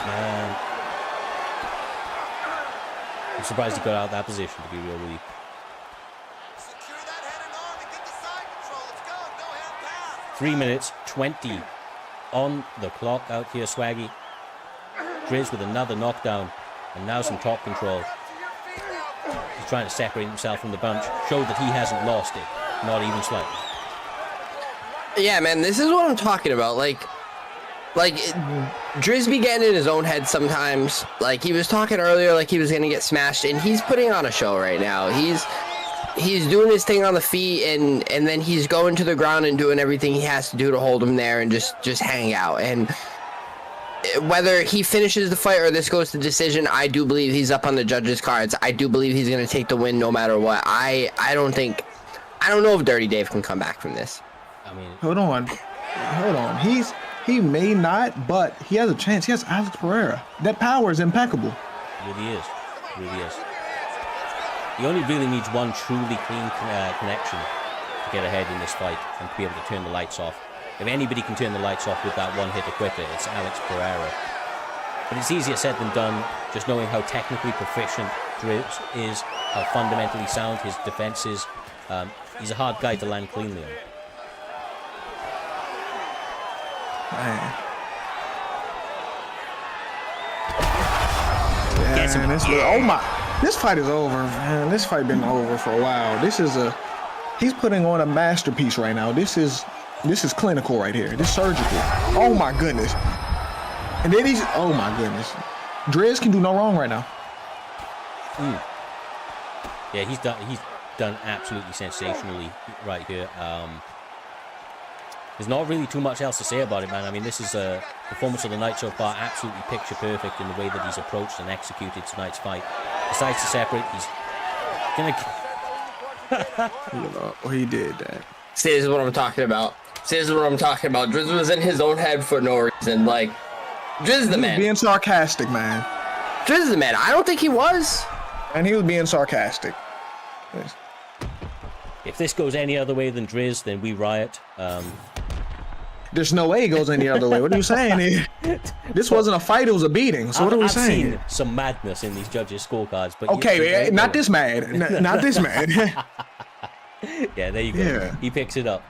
Man. I'm surprised he got out of that position, to be real with you. 3 minutes 20 on the clock out here, Swaggy. Driz with another knockdown and now some top control. He's trying to separate himself from the bunch, show that he hasn't lost it, not even slightly. Yeah, man, this is what I'm talking about. Like Driz be getting in his own head sometimes. Like, he was talking earlier like he was gonna get smashed, and he's putting on a show right now. He's doing his thing on the feet, and then he's going to the ground and doing everything he has to do to hold him there and just hang out. And whether he finishes the fight or this goes to decision, I do believe he's up on the judges' cards. I do believe he's going to take the win no matter what. I don't know if DirrtyDave can come back from this. I mean, hold on. He may not, but he has a chance. He has Alex Pereira. That power is impeccable. It really is. Really is. He only really needs one truly clean connection to get ahead in this fight and to be able to turn the lights off. If anybody can turn the lights off with that one hitter quicker, it's Alex Pereira. But it's easier said than done, just knowing how technically proficient Driz is, how fundamentally sound his defense is. He's a hard guy to land cleanly on. Man. Gets him. Oh my! This fight is over, man. This fight been over for a while. He's putting on a masterpiece right now. This is clinical right here. This is surgical. Oh my goodness. And then oh my goodness. Driz can do no wrong right now. Yeah, he's done absolutely sensationally right here. There's not really too much else to say about it, man. I mean, this is a performance of the night so far, absolutely picture perfect in the way that he's approached and executed tonight's fight. Decides to separate, he's gonna... He did that. See, this is what I'm talking about. Driz was in his own head for no reason. Like, Driz the man. He was being sarcastic, man. Driz the man. I don't think he was. And he was being sarcastic. Yes. If this goes any other way than Driz, then we riot. There's no way it goes any other way. What are you saying? This wasn't a fight, it was a beating. So what are we saying? I've seen some madness in these judges' scorecards. But okay, not this mad. Not this mad. Yeah, there you go. Yeah. He picks it up.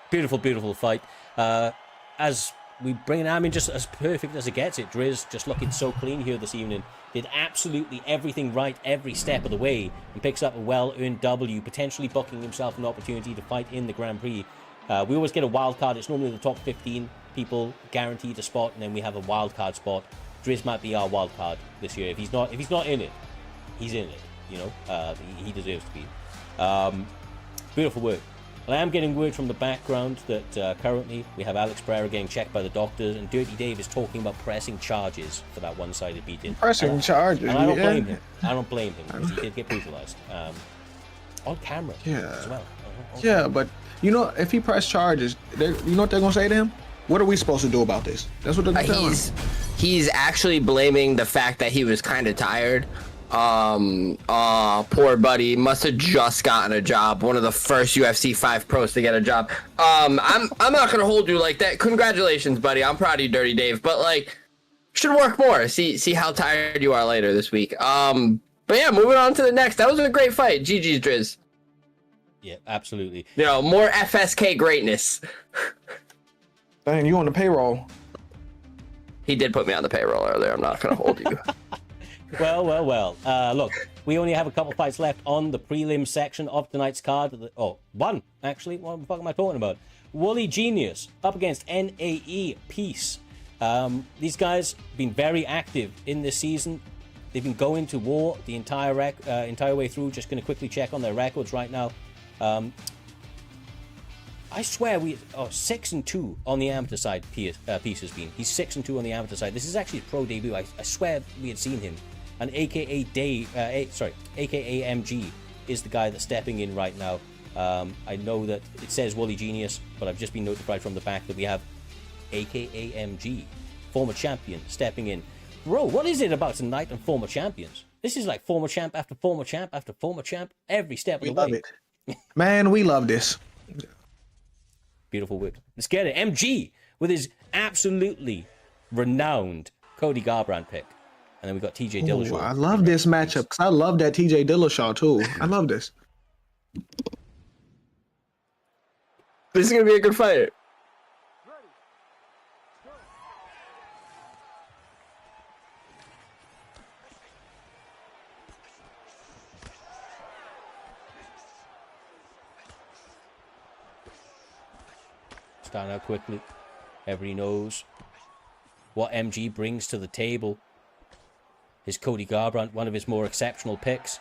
Beautiful, beautiful fight. As we bring it, I mean, just as perfect as it gets it. Driz just looking so clean here this evening. Did absolutely everything right every step of the way and picks up a well-earned W, potentially booking himself an opportunity to fight in the Grand Prix. We always get a wild card. It's normally the top 15 people guaranteed a spot, and then we have a wild card spot. Driz might be our wild card this year. If he's not in it, he's in it. You know, he deserves to be. Beautiful work. Well, I am getting word from the background that currently we have Alex Pereira getting checked by the doctors, and DirrtyDave is talking about pressing charges for that one-sided beating. Pressing charges. And I don't blame him. I don't blame him because he did get brutalized on camera as well. Yeah, but you know, if he pressed charges, you know what they're gonna say to him? What are we supposed to do about this? That's what they're gonna tell him. He's actually blaming the fact that he was kind of tired. Poor buddy must have just gotten a job, one of the first UFC 5 pros to get a job. I'm not gonna hold you like that. Congratulations, buddy. I'm proud of you, DirrtyDave, but like, should work more. See how tired you are later this week. But yeah, moving on to the next. That was a great fight. GG's Driz. Yeah, absolutely. You know, more FSK greatness. Dang, you on the payroll. He did put me on the payroll earlier. I'm not gonna hold you. Well. Look, we only have a couple fights left on the prelim section of tonight's card. One, actually. What the fuck am I talking about? WoolyGenius up against NAE Peace. These guys have been very active in this season. They've been going to war the entire way through. Just going to quickly check on their records right now. I swear 6-2 on the amateur side. Peace has been. He's 6-2 on the amateur side. This is actually his pro debut. I swear we had seen him. And AKA MG is the guy that's stepping in right now. I know that it says WoolyGenius, but I've just been notified from the back that we have AKA MG, former champion, stepping in. Bro, what is it about tonight and former champions? This is like former champ after former champ after former champ every step of the way. We love it. Man, we love this. Beautiful work. Let's get it. MG with his absolutely renowned Cody Garbrandt pick. And then we've got TJ Dillashaw. I love this matchup because I love that TJ Dillashaw too. I love this. This is going to be a good fight. Starting out quickly. Everybody knows what MG brings to the table. His Cody Garbrandt, one of his more exceptional picks.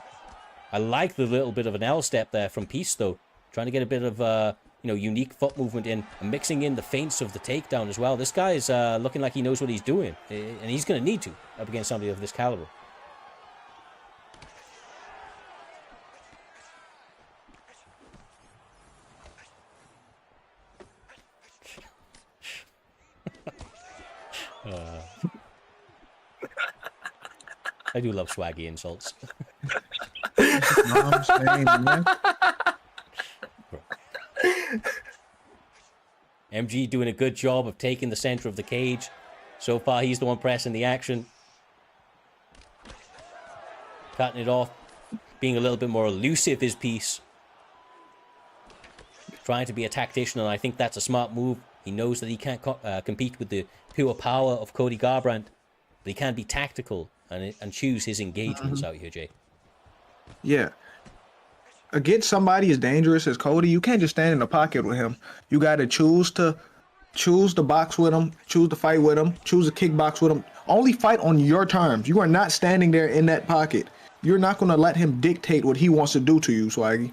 I like the little bit of an L step there from Peace, though. Trying to get a bit of, unique foot movement in and mixing in the feints of the takedown as well. This guy is looking like he knows what he's doing. And he's going to need to up against somebody of this caliber. I do love swaggy insults. I'm saying, man. MG doing a good job of taking the center of the cage. So far, he's the one pressing the action. Cutting it off. Being a little bit more elusive, his piece. Trying to be a tactician, and I think that's a smart move. He knows that he can't compete with the pure power of Cody Garbrandt. But he can be tactical and choose his engagements out here, Jay. Yeah. Against somebody as dangerous as Cody, you can't just stand in the pocket with him. You got to choose the box with him, choose to fight with him, choose to kickbox with him. Only fight on your terms. You are not standing there in that pocket. You're not going to let him dictate what he wants to do to you, Swaggy.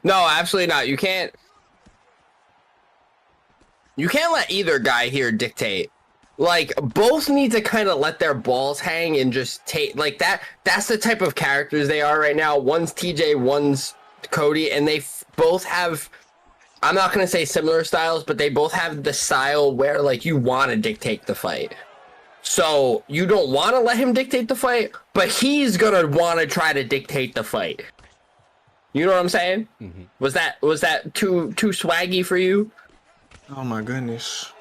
No, absolutely not. You can't let either guy here dictate. Like, both need to kind of let their balls hang and just take, like, that's the type of characters they are right now. One's TJ, one's Cody, and they both have, I'm not going to say similar styles, but they both have the style where, like, you want to dictate the fight. So, you don't want to let him dictate the fight, but he's going to want to try to dictate the fight. You know what I'm saying? Mm-hmm. Was that too swaggy for you? Oh, my goodness.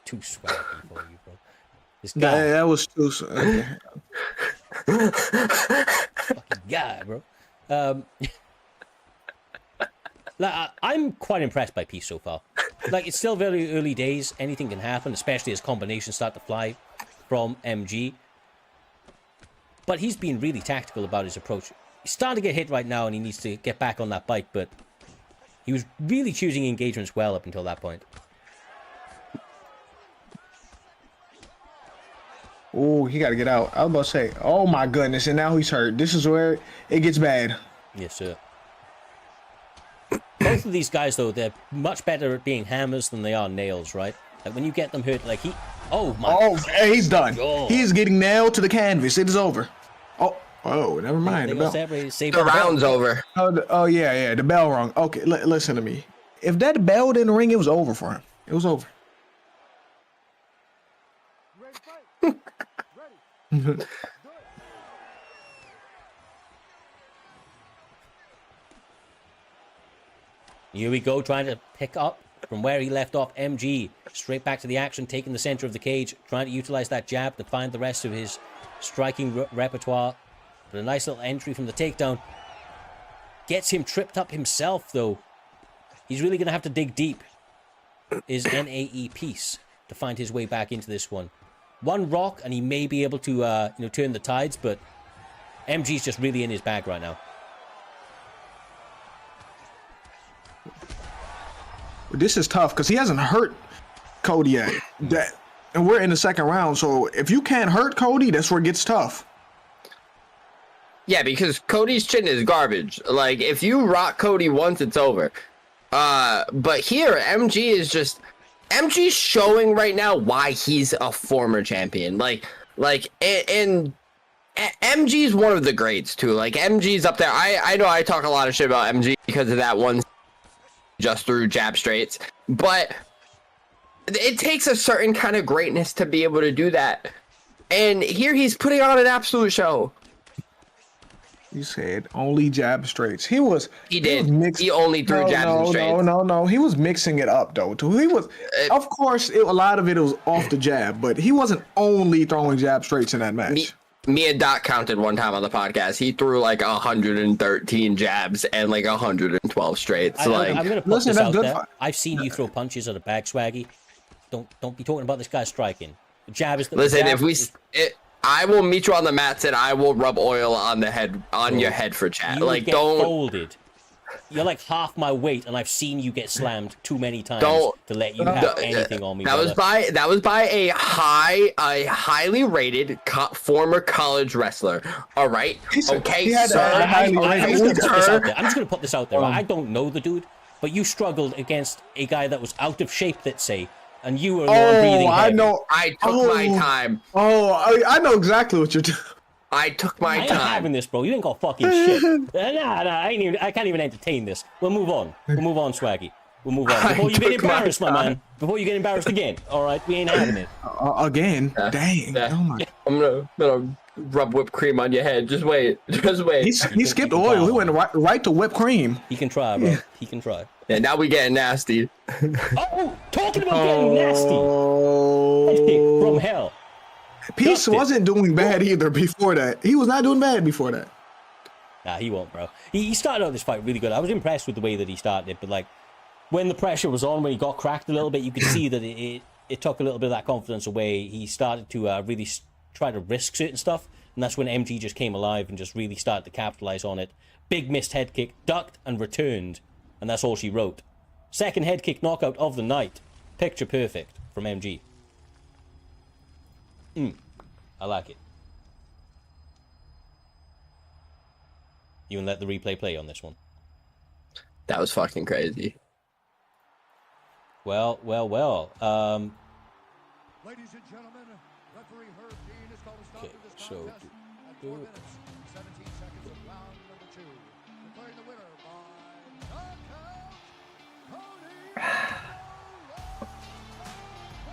Too swaggy for you, bro. This guy. That was too swaggy. Fucking guy, bro. Like, I'm quite impressed by Peace so far. Like, it's still very early days. Anything can happen, especially as combinations start to fly from MG. But he's been really tactical about his approach. He's starting to get hit right now, and he needs to get back on that bike, but he was really choosing engagements well up until that point. Oh, he got to get out. I was about to say, oh my goodness, and now he's hurt. This is where it gets bad. Yes, sir. Both of these guys, though, they're much better at being hammers than they are nails, right? Like, when you get them hurt, like, oh, my... Oh, he's done. God. He's getting nailed to the canvas. It is over. Oh, never mind. The round's over. Oh, yeah, the bell rung. Okay, listen to me. If that bell didn't ring, it was over for him. It was over. Here we go, trying to pick up from where he left off. MG straight back to the action, taking the center of the cage, trying to utilize that jab to find the rest of his striking repertoire. But a nice little entry from the takedown gets him tripped up himself, though. He's really going to have to dig deep. Is NAE Peace to find his way back into this one. One rock, and he may be able to, turn the tides, but MG's just really in his bag right now. This is tough because he hasn't hurt Cody yet. And we're in the second round, so if you can't hurt Cody, that's where it gets tough. Yeah, because Cody's chin is garbage. Like, if you rock Cody once, it's over. But here, MG's showing right now why he's a former champion. And MG's one of the greats too. Like, MG's up there. I know I talk a lot of shit about MG because of that one just through jab straights, but it takes a certain kind of greatness to be able to do that. And here he's putting on an absolute show. You said only jab straights. He did. He only threw jabs and straights. No. He was mixing it up though. He was, of course, a lot of it was off the jab, but he wasn't only throwing jab straights in that match. Me and Doc counted one time on the podcast. He threw like 113 jabs and like 112 straights. I'm gonna put this out there. I've seen you throw punches at a bag, Swaggy. Don't be talking about this guy striking. The jab is the Listen, I will meet you on the mats and I will rub oil on the head your head for chat. Like, don't folded. You're like half my weight, and I've seen you get slammed too many times to let you have anything on me. That was by a highly rated former college wrestler. All right, okay, sir. I'm just gonna put this out there. I don't know the dude, but you struggled against a guy that was out of shape, let's say. And you were breathing heavy. I know. I took my time. I know exactly what you're doing. I took my time. I ain't having this, bro. You ain't got fucking shit. I can't even entertain this. We'll move on. Swaggy. We'll move on. Before you get embarrassed, my man. Before you get embarrassed again. All right, we ain't having it. Again? Dang. Oh my. I'm gonna rub whipped cream on your head. Just wait. Just wait. He skipped oil. He went right to whipped cream. He can try, bro. He can try. Yeah, now we getting nasty. Oh, talking about getting nasty. Headkick from hell. Peace wasn't doing bad either before that. He was not doing bad before that. Nah, he won't, bro. He started out this fight really good. I was impressed with the way that he started it, but like when the pressure was on, when he got cracked a little bit, you could see that it took a little bit of that confidence away. He started to really try to risk certain stuff, and that's when MG just came alive and just really started to capitalize on it. Big missed head kick, ducked and returned, and that's all she wrote. Second head kick knockout of the night. Picture perfect from MG. I like it. You can let the replay play on this one. That was fucking crazy. Well. Ladies and gentlemen, referee Herb Dean has called a stop to this contest at 4 minutes, 17 seconds of round number 2. Declaring the winner by knockout,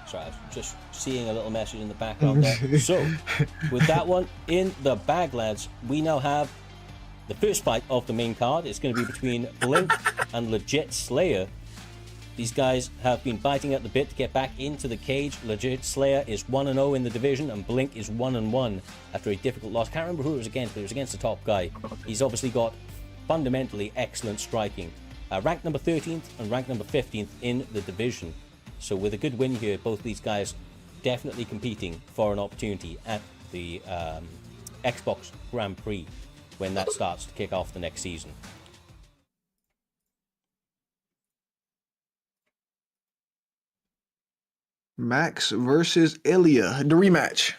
Sorry, just seeing a little message in the background there. So, with that one in the bag, lads, we now have the first fight of the main card. It's going to be between Blink and Legit Slayer. These guys have been biting at the bit to get back into the cage. Legit Slayer is 1-0 in the division, and Blink is 1-1 after a difficult loss. Can't remember who it was against, but it was against the top guy. He's obviously got fundamentally excellent striking. Ranked number 13th and ranked number 15th in the division. So with a good win here, both these guys definitely competing for an opportunity at the Xbox Grand Prix when that starts to kick off the next season. Max versus Ilya, the rematch.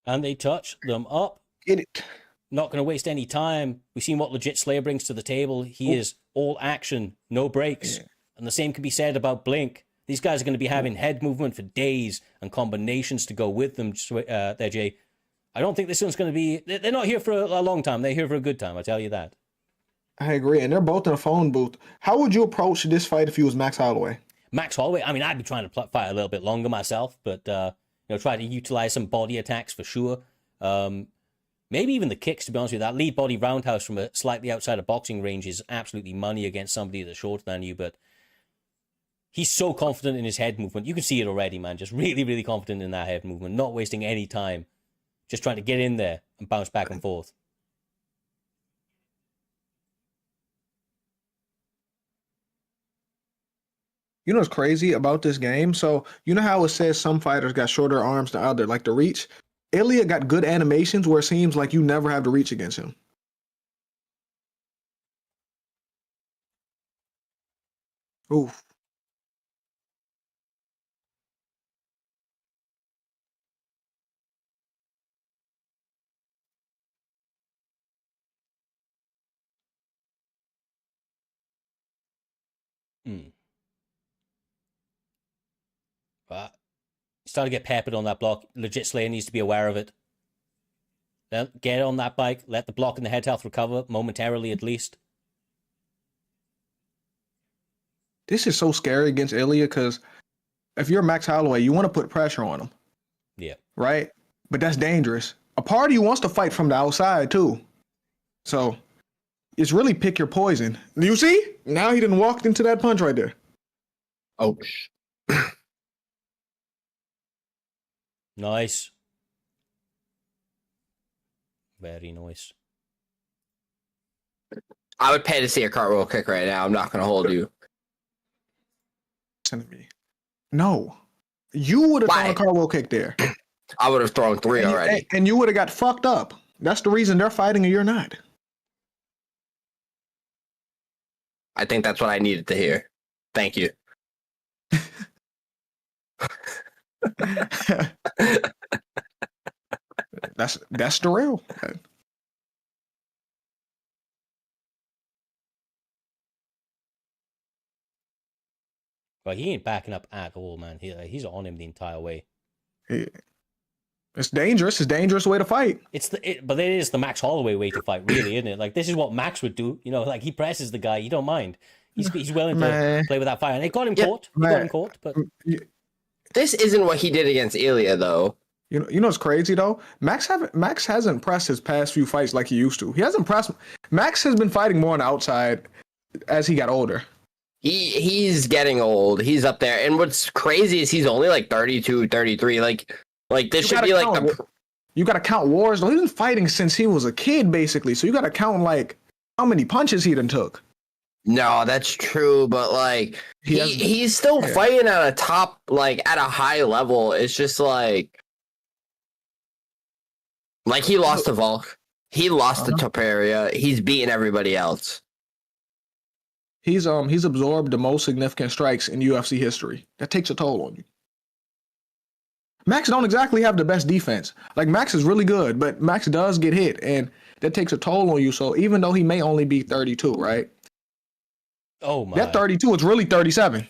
And they touch them up. Get it. Not going to waste any time. We've seen what Legit Slayer brings to the table. He is all action, no breaks. Yeah. And the same can be said about Blink. These guys are going to be having head movement for days and combinations to go with them there, Jay. I don't think this one's going to be... They're not here for a long time. They're here for a good time, I tell you that. I agree. And they're both in a phone booth. How would you approach this fight if you was Max Holloway? Max Holloway? I mean, I'd be trying to fight a little bit longer myself, but... try to utilize some body attacks for sure. Maybe even the kicks, to be honest with you. That lead body roundhouse from a slightly outside of boxing range is absolutely money against somebody that's shorter than you, but he's so confident in his head movement. You can see it already, man. Just really, really confident in that head movement, not wasting any time. Just trying to get in there and bounce back and forth. You know what's crazy about this game? So, you know how it says some fighters got shorter arms than others, like the reach? Ilya got good animations where it seems like you never have to reach against him. Oof. But starting to get peppered on that block. Legit Slayer needs to be aware of it. Then get on that bike. Let the block and the head health recover momentarily at least. This is so scary against Ilya because if you're Max Holloway, you want to put pressure on him. Yeah. Right? But that's dangerous. A part of you wants to fight from the outside too. So it's really pick your poison. You see? Now he done walked into that punch right there. Oh, Nice. Very nice. I would pay to see a cartwheel kick right now. I'm not going to hold you. Listen to me. No. You would have thrown a cartwheel kick there. I would have thrown three already. And you would have got fucked up. That's the reason they're fighting and you're not. I think that's what I needed to hear. Thank you. That's the real. But he ain't backing up at all, man. He's on him the entire way. It's dangerous. It's a dangerous way to fight. But it is the Max Holloway way to fight, really, isn't it? Like, this is what Max would do. You know, like, he presses the guy. You don't mind. He's willing to play with that fire. And they got him caught. They got him caught. But this isn't what he did against Ilya, though. You know what's crazy though? Max hasn't pressed his past few fights like he used to. He hasn't pressed. Max has been fighting more on the outside as he got older. He's getting old. He's up there. And what's crazy is he's only like 32, 33. Like this should be like you gotta count wars though. He's been fighting since he was a kid, basically. So you gotta count like how many punches he done took. No, that's true, but like he's still fighting at a top, like at a high level. It's just like he lost to Volk. He lost to Topuria. He's beating everybody else. He's absorbed the most significant strikes in UFC history. That takes a toll on you. Max don't exactly have the best defense. Like, Max is really good, but Max does get hit, and that takes a toll on you. So even though he may only be 32, right? Oh my. That 32 is really 37.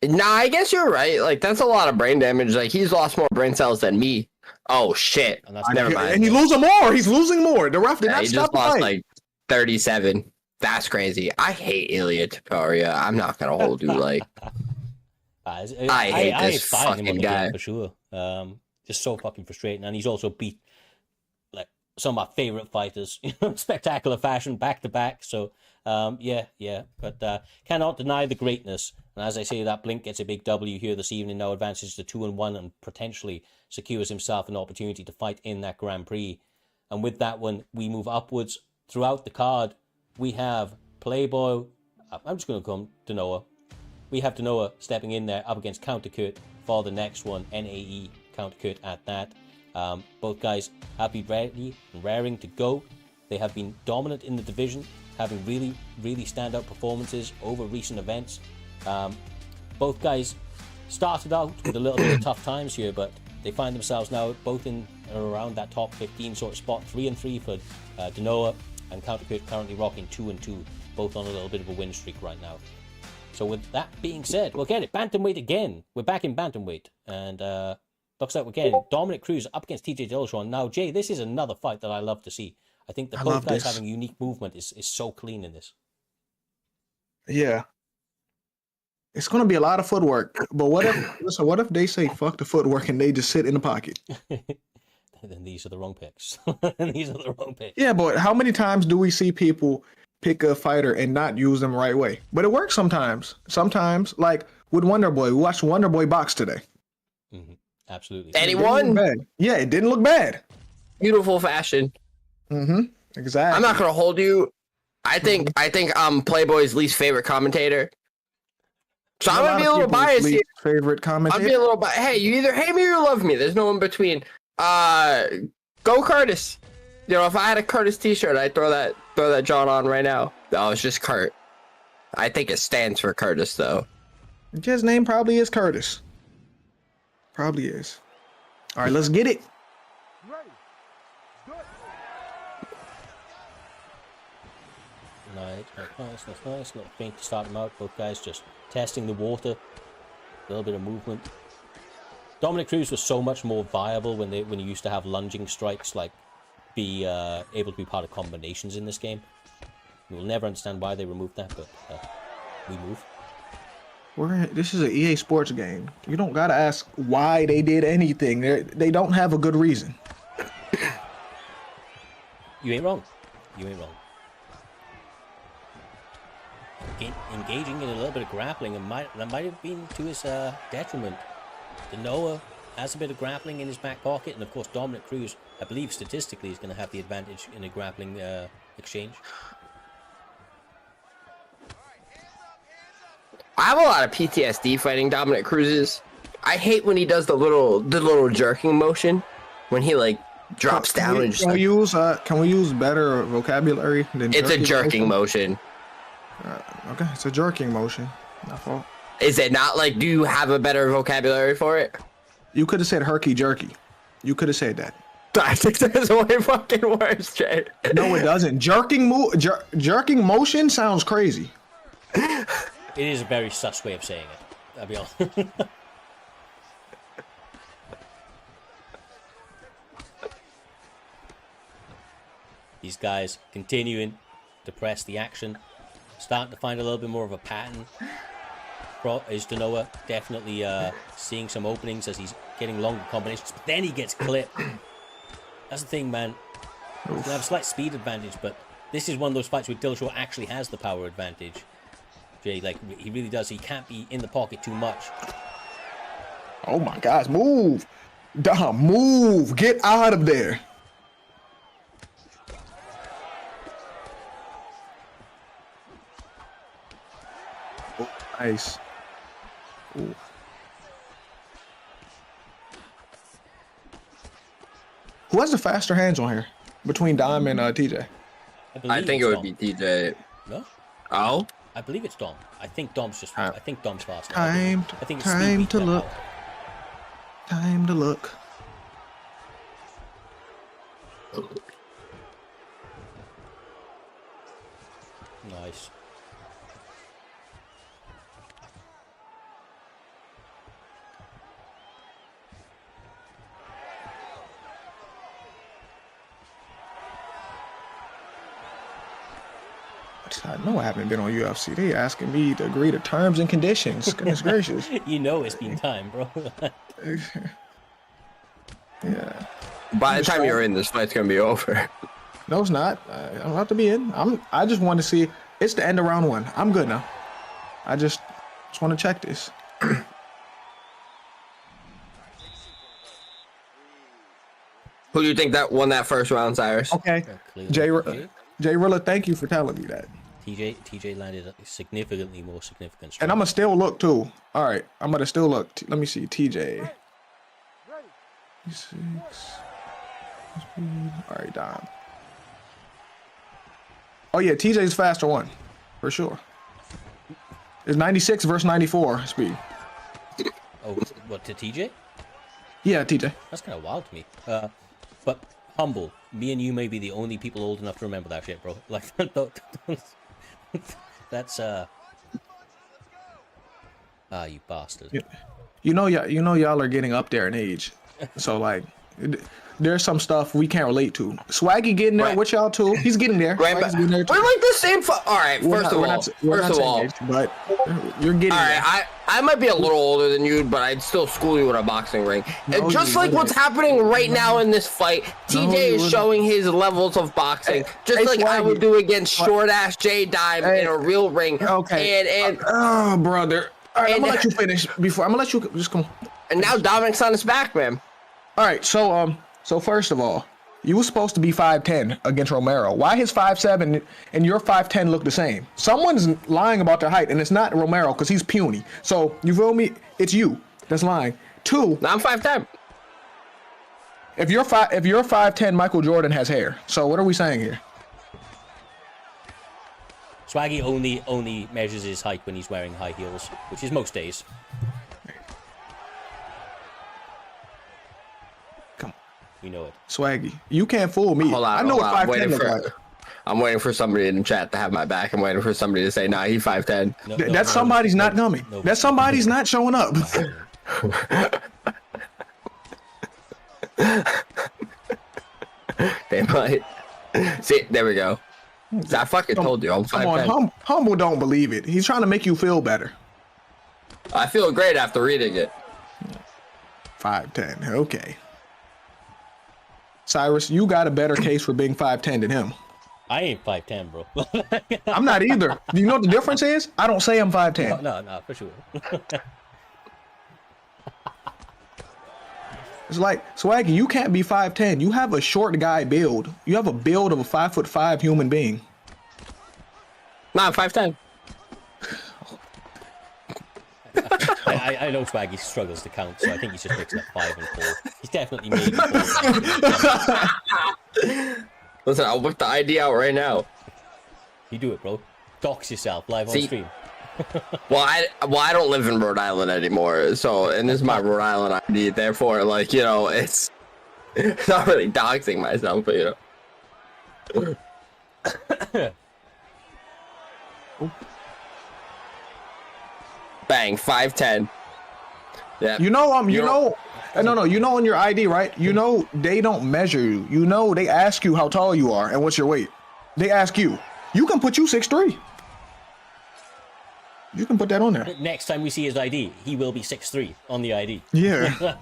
Nah, I guess you're right. Like, that's a lot of brain damage. Like, he's lost more brain cells than me. Oh shit. Never mind. And he's losing more. He's losing more. The ref did not he stop just the lost fight. like 37. That's crazy. I hate Ilya Topuria. I'm not gonna hold you like. I hate this fucking guy for sure. Just so fucking frustrating, and he's also beat like some of my favorite fighters, spectacular fashion, back to back. So yeah, but cannot deny the greatness. And as I say, that Blink gets a big W here this evening. Now advances to 2-1 and potentially secures himself an opportunity to fight in that Grand Prix. And with that one, we move upwards throughout the card. We have Playboy. I'm just going to come Denoa. We have Denoa stepping in there up against CounterCurt for the next one. NAE CounterCurt at that. Both guys have been ready and raring to go. They have been dominant in the division, having really, really standout performances over recent events. Both guys started out with a little bit of tough times here, but they find themselves now both in or around that top 15 sort of spot. 3-3 for Denoa, and CounterCurt currently rocking 2-2, both on a little bit of a win streak right now. So with that being said, we'll get it. Bantamweight again. We're back in Bantamweight. And looks like we're getting Dominic Cruz up against TJ Dillashaw. Now, Jay, this is another fight that I love to see. I think that both guys having unique movement is so clean in this. Yeah. It's going to be a lot of footwork. But what if they say fuck the footwork and they just sit in the pocket? Then these are the wrong picks. These are the wrong picks. Yeah, but how many times do we see people pick a fighter and not use them the right way? But it works sometimes. Sometimes, like with Wonder Boy. We watched Wonder Boy box today. Mm-hmm. Absolutely. And he won. Yeah, it didn't look bad. Beautiful fashion. Mm-hmm. Exactly. I'm not going to hold you. I think I'm Playboy's least favorite commentator. So I'm going to be a little biased here. Favorite commentator? I'm be a little biased. Hey, you either hate me or love me. There's no in between. Go Curtis. You know, if I had a Curtis t-shirt, I'd throw that John on right now. Oh, it's just Kurt. I think it stands for Curtis, though. His name probably is Curtis. Probably is. All right, let's get it. Nice. Little feint to start them out. Both guys just testing the water. A little bit of movement. Dominic Cruz was so much more viable when you used to have lunging strikes, like be able to be part of combinations in this game. We'll never understand why they removed that, but we move. This is an EA Sports game. You don't gotta ask why they did anything. They don't have a good reason. You ain't wrong. Engaging in a little bit of grappling, and that might have been to his detriment. Denoa has a bit of grappling in his back pocket, and of course Dominic Cruz, I believe statistically, is going to have the advantage in a grappling exchange. I have a lot of PTSD fighting Dominic Cruz's. I hate when he does the little jerking motion when he like drops down and just can we use better vocabulary than it's a jerking motion. Okay, it's a jerking motion. My fault. Is it not? Like, do you have a better vocabulary for it? You could have said herky jerky. You could have said that. I think that's way fucking worse, Jay. No, it doesn't. Jerking motion sounds crazy. It is a very sus way of saying it. I'll be honest. These guys continuing to press the action, starting to find a little bit more of a pattern. Is Denoa definitely seeing some openings as he's getting longer combinations, but then he gets clipped. That's the thing, man. He'll have a slight speed advantage, but this is one of those fights where Dillashaw actually has the power advantage. Jay, like, he really does. He can't be in the pocket too much. Oh my gosh, move. Duh, move. Get out of there. Oh, nice. Ooh. Who has the faster hands on here between Dom and TJ? I think it would be TJ. No? Oh? I believe it's Dom. I think Dom's just. I think Dom's faster. Time to look. Time to look. Nice. I know I haven't been on UFC. They asking me to agree to terms and conditions. Goodness gracious. You know it's been time, bro. Yeah. By the time you're in, this fight's gonna be over. No, it's not. I don't have to be in. I just want to see. It's the end of round one. I'm good now. I just want to check this. Who do you think that won that first round, Cyrus? Okay. Jay Rilla, thank you for telling me that. TJ landed a significantly more significant strike. And I'm gonna still look too. All right, I'm gonna still look. Let me see, TJ. 6. All right, Dom. Oh yeah, TJ's faster one, for sure. It's 96 versus 94 speed. Oh, what, to TJ? Yeah, TJ. That's kind of wild to me. But humble. Me and you may be the only people old enough to remember that shit, bro. Like, that's you bastard. Yeah. You know y'all are getting up there in age, so like, there's some stuff we can't relate to. Swaggy getting there with y'all too. He's getting there. Right, but we're like the same. All right, first of all, but you're getting. All right, I might be a little older than you, but I'd still school you in a boxing ring. And just like what's happening right now in this fight, TJ is showing his levels of boxing, just like Swaggy. I would do against short ass JayDave in a real ring. Okay. And oh, brother. All right, I'm gonna let you finish before. I'm gonna let you just come. And now Dominic's on his back, man. All right, so first of all, you were supposed to be 5'10" against Romero. Why his 5'7" and your 5'10" look the same? Someone's lying about their height, and it's not Romero because he's puny. So you feel me? It's you that's lying. 2. I'm 5'10". If you're 5'10", Michael Jordan has hair. So what are we saying here? Swaggy only measures his height when he's wearing high heels, which is most days. Come on. You know it. Swaggy, you can't fool me. Hold on, I know what 5'10" looks like. I'm waiting for somebody in the chat to have my back. I'm waiting for somebody to say, nah, he's 5'10". That somebody's not coming. That somebody's not showing up. They might. See, there we go. So I fucking told you, I'm 5'10". Come on, Humble don't believe it. He's trying to make you feel better. I feel great after reading it. 5'10", okay. Cyrus, you got a better case for being 5'10" than him. I ain't 5'10", bro. I'm not either. Do you know what the difference is? I don't say I'm 5'10". No, for sure. It's like, Swaggy, you can't be 5'10". You have a short guy build. You have a build of a 5'5" human being. Nah, I'm 5'10". I know Swaggy struggles to count, so I think he's just mixing up 5 and 4. He's definitely maybe 4. Listen, I'll whip the ID out right now. You do it, bro. Dox yourself live on stream. Well, I don't live in Rhode Island anymore, so, and this is my Rhode Island ID, therefore, like, you know, it's not really doxing myself, but, you know. Bang, 5'10". Yeah. You know, you know, you know on your ID, right? You know they don't measure you. You know they ask you how tall you are and what's your weight. They ask you. You can put you 6'3". You can put that on there. Next time we see his ID, he will be 6'3" on the ID. Yeah.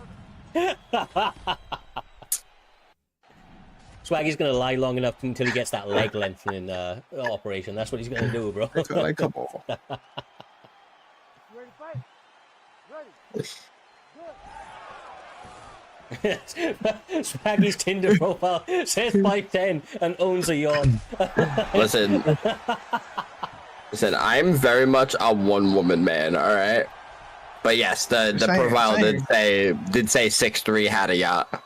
Swaggy's gonna lie long enough until he gets that leg lengthening operation. That's what he's gonna do, bro. Like, come on. Ready to fight? Ready. Swaggy's Tinder profile says 5'10" and owns a yacht. Listen, I'm very much a one-woman man, all right? But yes, the profile did say 6'3", had a yacht.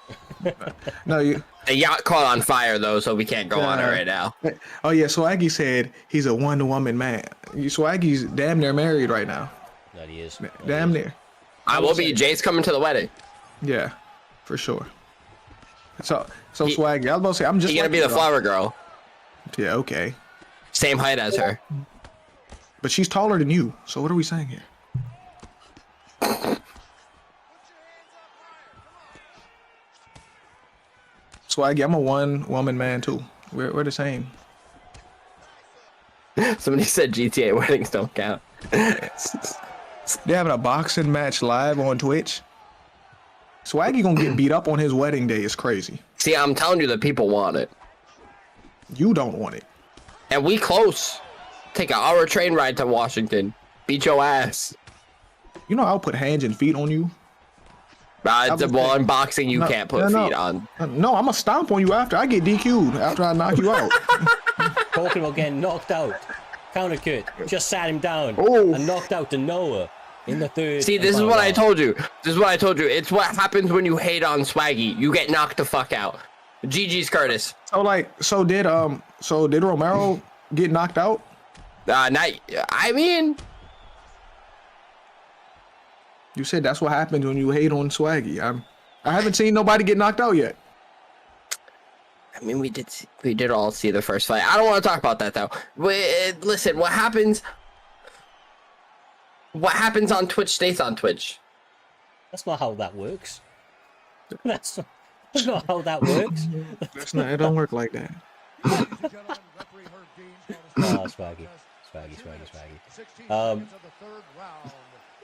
No, the yacht caught on fire though, so we can't go on it right now. Oh yeah, Swaggy said he's a one-woman man. Swaggy's damn near married right now. That he is. Damn near. I will be. Jay's coming to the wedding. Yeah, for sure. So Swaggy, I was about to say, I'm just. He's gonna be the flower girl. Yeah, okay. Same height as her. But she's taller than you. So what are we saying here? Swaggy, I'm a one-woman man too. We're the same. Somebody said GTA weddings don't count. They're having a boxing match live on Twitch. Swaggy gonna get beat up on his wedding day. It's crazy. See, I'm telling you, the people want it. You don't want it. And we close. Take an hour train ride to Washington. Beat your ass. You know I'll put hands and feet on you. Well, in boxing, you can't put feet on. No, I'm gonna stomp on you after I get DQ'd, after I knock you out. Talking about getting knocked out. CounterCurt just sat him down and knocked out Denoa in the third. See, this is what I told you. This is what I told you. It's what happens when you hate on Swaggy. You get knocked the fuck out. GG's Curtis. So did Romero get knocked out? I mean, you said that's what happens when you hate on Swaggy. I haven't seen nobody get knocked out yet. I mean, we did all see the first fight. I don't want to talk about that though. Listen, what happens on Twitch stays on Twitch. That's not how that works. That's not how that works. It don't work like that. Swaggy.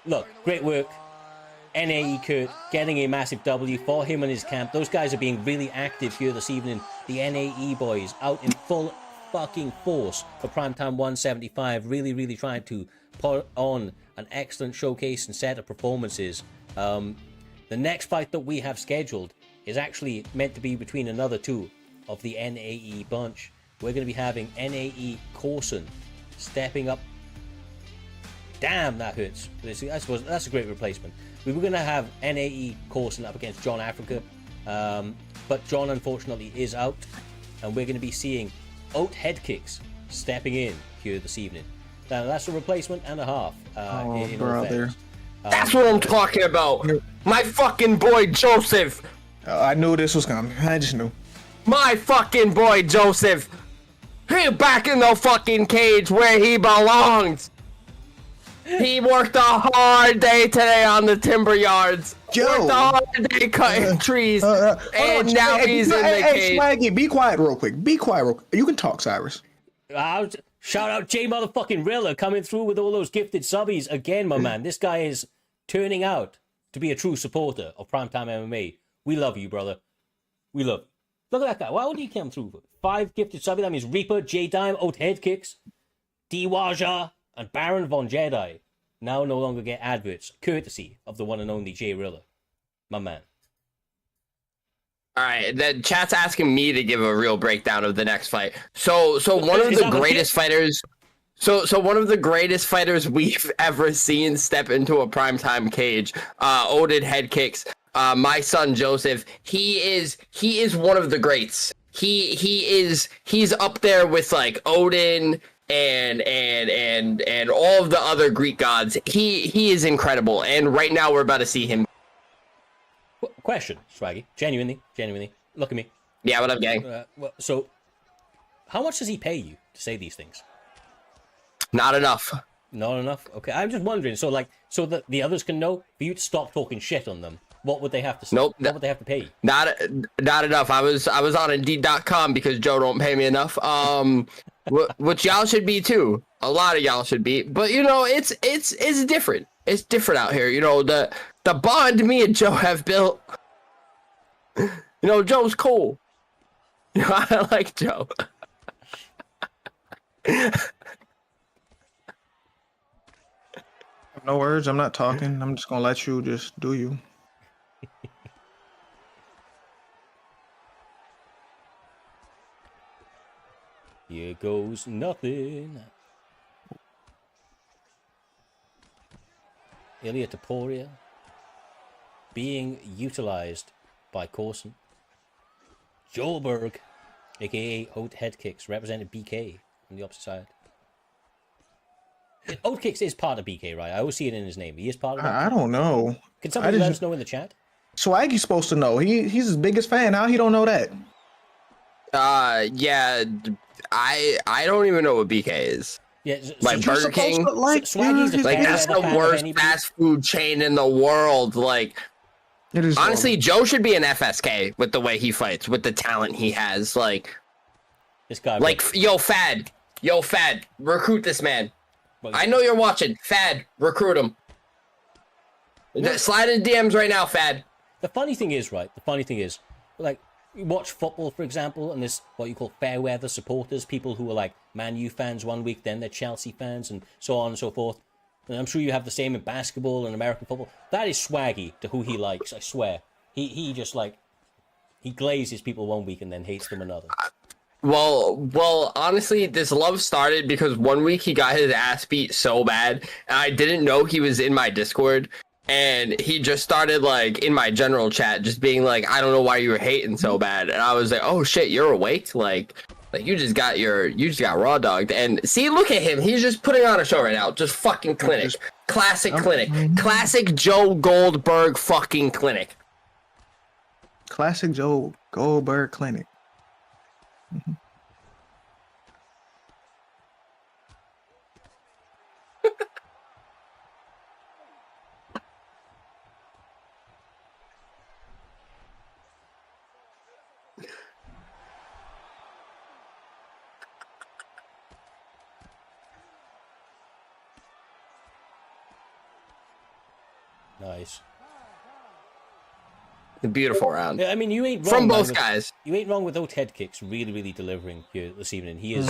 Look, great work. NAE Kurt getting a massive W for him and his camp. Those guys are being really active here this evening. The NAE boys out in full fucking force for Primetime 175. Really trying to put on an excellent showcase and set of performances. The next fight that we have scheduled is actually meant to be between another two of the NAE bunch. We're going to be having NAE Corson stepping up. Damn, that hurts. I suppose that's a great replacement. We were going to have NAE Corson up against John Africa, but John unfortunately is out, and we're going to be seeing Oat Headkicks stepping in here this evening. Now that's a replacement and a half. In brother. That's what I'm talking about. My fucking boy Joseph. I knew this was coming. I just knew. My fucking boy Joseph. He back in the fucking cage where he belongs. He worked a hard day today on the timber yards. Worked a hard day cutting trees, and now he's in the cage. Swaggy, be quiet real quick. Be quiet real quick. You can talk, Cyrus. Shout out Jay motherfucking Rilla coming through with all those gifted subbies again, my man. This guy is turning out to be a true supporter of Primetime MMA. We love you, brother. We love you. Look at that guy. Why would he come through? 5 gifted subbies. That means Reaper, J-Dime, Oat Headkicks, Diwaja, and Baron Von Jedi now no longer get adverts, courtesy of the one and only Jay Rilla. My man. All right, the chat's asking me to give a real breakdown of the next fight. So one of the greatest fighters. So one of the greatest fighters we've ever seen step into a primetime cage, Oat Headkicks. My son Joseph, he is one of the greats. He's up there with like Odin and all of the other Greek gods. He is incredible, and right now we're about to see him. Question, Swaggy, genuinely, look at me. Yeah, what up, gang? So, how much does he pay you to say these things? Not enough. Not enough. Okay, I'm just wondering. So, like, so that the others can know, for you to stop talking shit on them, what would they have to say? Nope. What would they have to pay you? Not enough. I was on Indeed.com because Joe don't pay me enough. Which y'all should be too. A lot of y'all should be. But you know, it's different. It's different out here. You know, the bond me and Joe have built. You know, Joe's cool. You know, I like Joe. No words. I'm not talking. I'm just gonna let you just do you. Here goes nothing. Ilya Taporia being utilized by Corson. Joelberg, aka Oat Headkicks, represented BK on the opposite side. Oat Kicks is part of BK, right? I always see it in his name. He is part of it. I don't know. Can somebody let us know in the chat? Swaggy's supposed to know. He's his biggest fan. How he don't know that? Yeah, I don't even know what BK is. Yeah, like Burger King. Swaggy's like that's the worst fast food chain in the world. Like, it is honestly, Joe should be an FSK with the way he fights, with the talent he has. Like, this guy. Like, yo, Fad, recruit this man. I know you're watching. Fad, recruit him. Slide in DMs right now, Fad. The funny thing is, right? The funny thing is, like, you watch football, for example, and there's what you call fair weather supporters, people who are like Man U fans one week, then they're Chelsea fans, and so on and so forth. And I'm sure you have the same in basketball and American football. That is Swaggy to who he likes, I swear. He just, like, he glazes people one week and then hates them another. Well, honestly, this love started because one week he got his ass beat so bad, and I didn't know he was in my Discord, and he just started, like, in my general chat, just being like, I don't know why you were hating so bad, and I was like, oh shit, you're awake? Like you just got raw dogged, and see, look at him, he's just putting on a show right now, just fucking clinic, classic clinic, classic Joe Goldberg fucking clinic. Classic Joe Goldberg clinic. Nice. A beautiful round. Yeah, I mean, you ain't wrong from both guys. You ain't wrong with Oat Headkicks really delivering here this evening. He is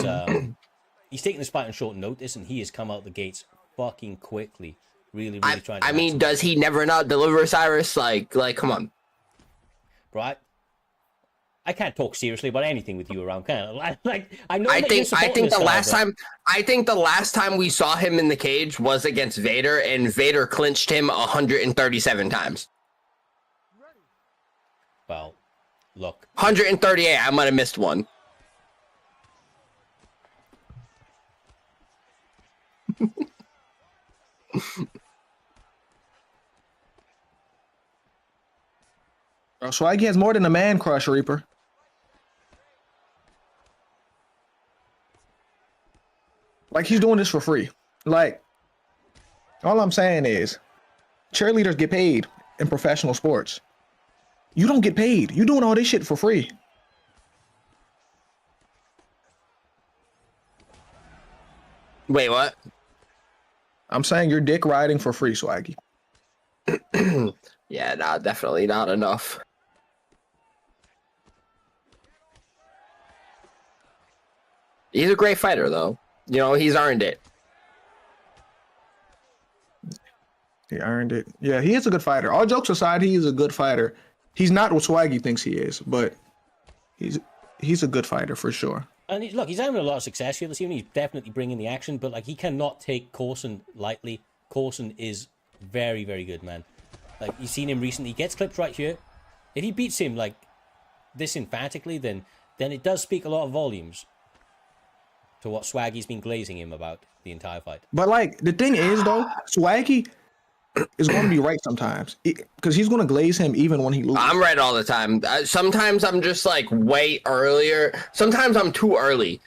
he's taking this fight on short notice, and he has come out the gates fucking quickly. Really trying to. I mean, does he never not deliver, Cyrus? Like, come on. Right. I can't talk seriously about anything with you around, can I? Like, I know. I think the last time we saw him in the cage was against Vader, and Vader clinched him 137 times. Well, look. 138. I might have missed one. Swaggy has more than a man crush, Reaper. Like, he's doing this for free. Like, all I'm saying is, cheerleaders get paid in professional sports. You don't get paid. You doing all this shit for free. Wait, what? I'm saying you're dick riding for free, Swaggy. Yeah, nah, definitely not enough. He's a great fighter, though. You know, he's earned it. He earned it. Yeah, he is a good fighter. All jokes aside, he is a good fighter. He's not what Swaggy thinks he is, but he's a good fighter for sure. And look, he's having a lot of success here this evening. He's definitely bringing the action, but like he cannot take Corson lightly. Corson is very, very good, man. Like you've seen him recently. He gets clipped right here. If he beats him like this emphatically, then it does speak a lot of volumes to what Swaggy's been glazing him about the entire fight. But like the thing is though, Swaggy is going to be right sometimes because he's going to glaze him even when he loses. I'm right all the time. Sometimes I'm just like way earlier. Sometimes I'm too early.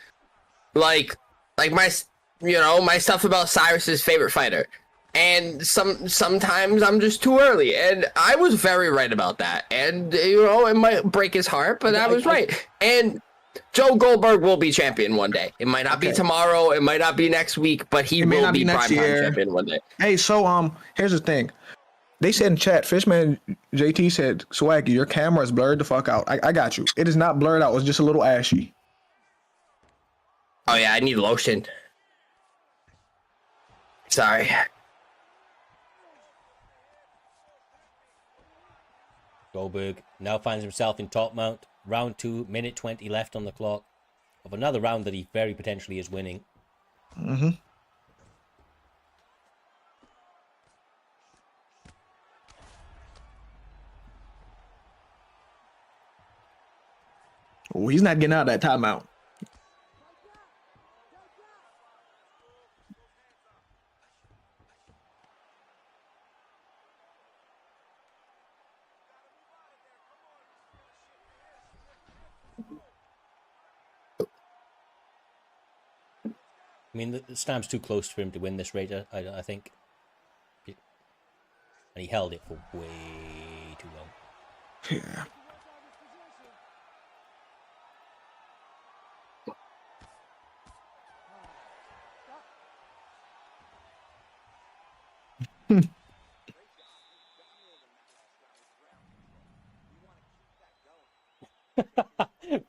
Like my, my stuff about Cyrus's favorite fighter. And sometimes I'm just too early. And I was very right about that. And, it might break his heart, but I was right. And Joe Goldberg will be champion one day. It might not be tomorrow. It might not be next week, but he will be primetime champion one day. Hey, so here's the thing. They said in chat, Fishman JT said, Swaggy, your camera is blurred the fuck out. I got you. It is not blurred out. It's just a little ashy. Oh, yeah, I need lotion. Sorry. Goldberg now finds himself in top mount. Round 2, minute 20 left on the clock of another round that he very potentially is winning. Mm-hmm. Oh, he's not getting out of that timeout. I mean, the Stam's too close for him to win this raid, I think. And he held it for way too long. Yeah.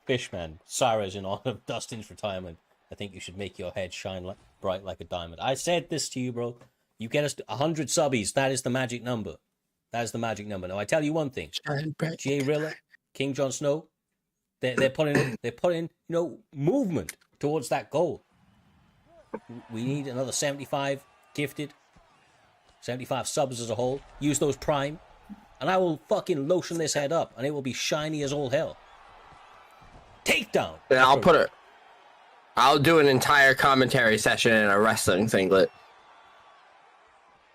Fishman, Sarah's in honor of Dustin's retirement. I think you should make your head shine bright like a diamond. I said this to you, bro. You get us to 100 subbies. That is the magic number. That is the magic number. Now, I tell you one thing. Jay Rilla, King Jon Snow, they're putting movement towards that goal. We need another 75 gifted, 75 subs as a whole. Use those prime, and I will fucking lotion this head up, and it will be shiny as all hell. Takedown. And I'll do an entire commentary session in a wrestling singlet.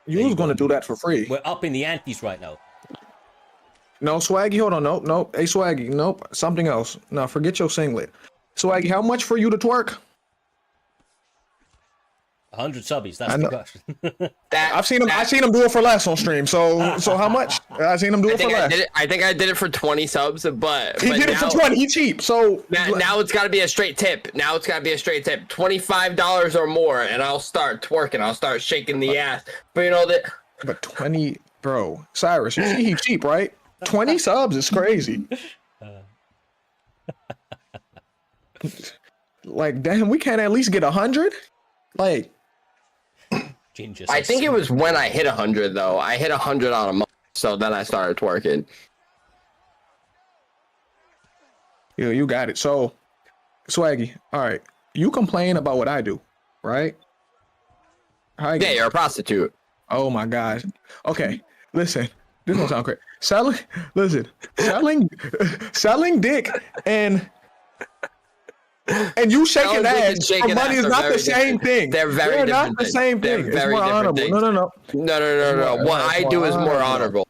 You was going to do that for free. We're up in the antes right now. No, Swaggy, hold on. Nope. Hey, Swaggy, nope. Something else. No, forget your singlet. Swaggy, how much for you to twerk? 100 subbies. That's the question. I've seen him do it for less on stream. So how much? I seen him do it for less. I think I did it for 20 subs, but he did it for 20. He cheap. So now it's got to be a straight tip. $25 or more, and I'll start twerking. I'll start shaking the ass. But But 20, bro, Cyrus, you see he cheap, right? 20 subs is crazy. Like, damn, we can't at least get 100. Like. Ginger I think it was when I hit 100 though. I hit 100 on a month, so then I started twerking. Yeah, you got it. So, Swaggy, all right. You complain about what I do, right? Yeah, you're a prostitute. Oh my gosh. Okay, listen. This don't sound great. Selling dick and you shaking ass for money is not the same thing. They're very different. Not the same thing. It's more honorable. No. What I do is more honorable.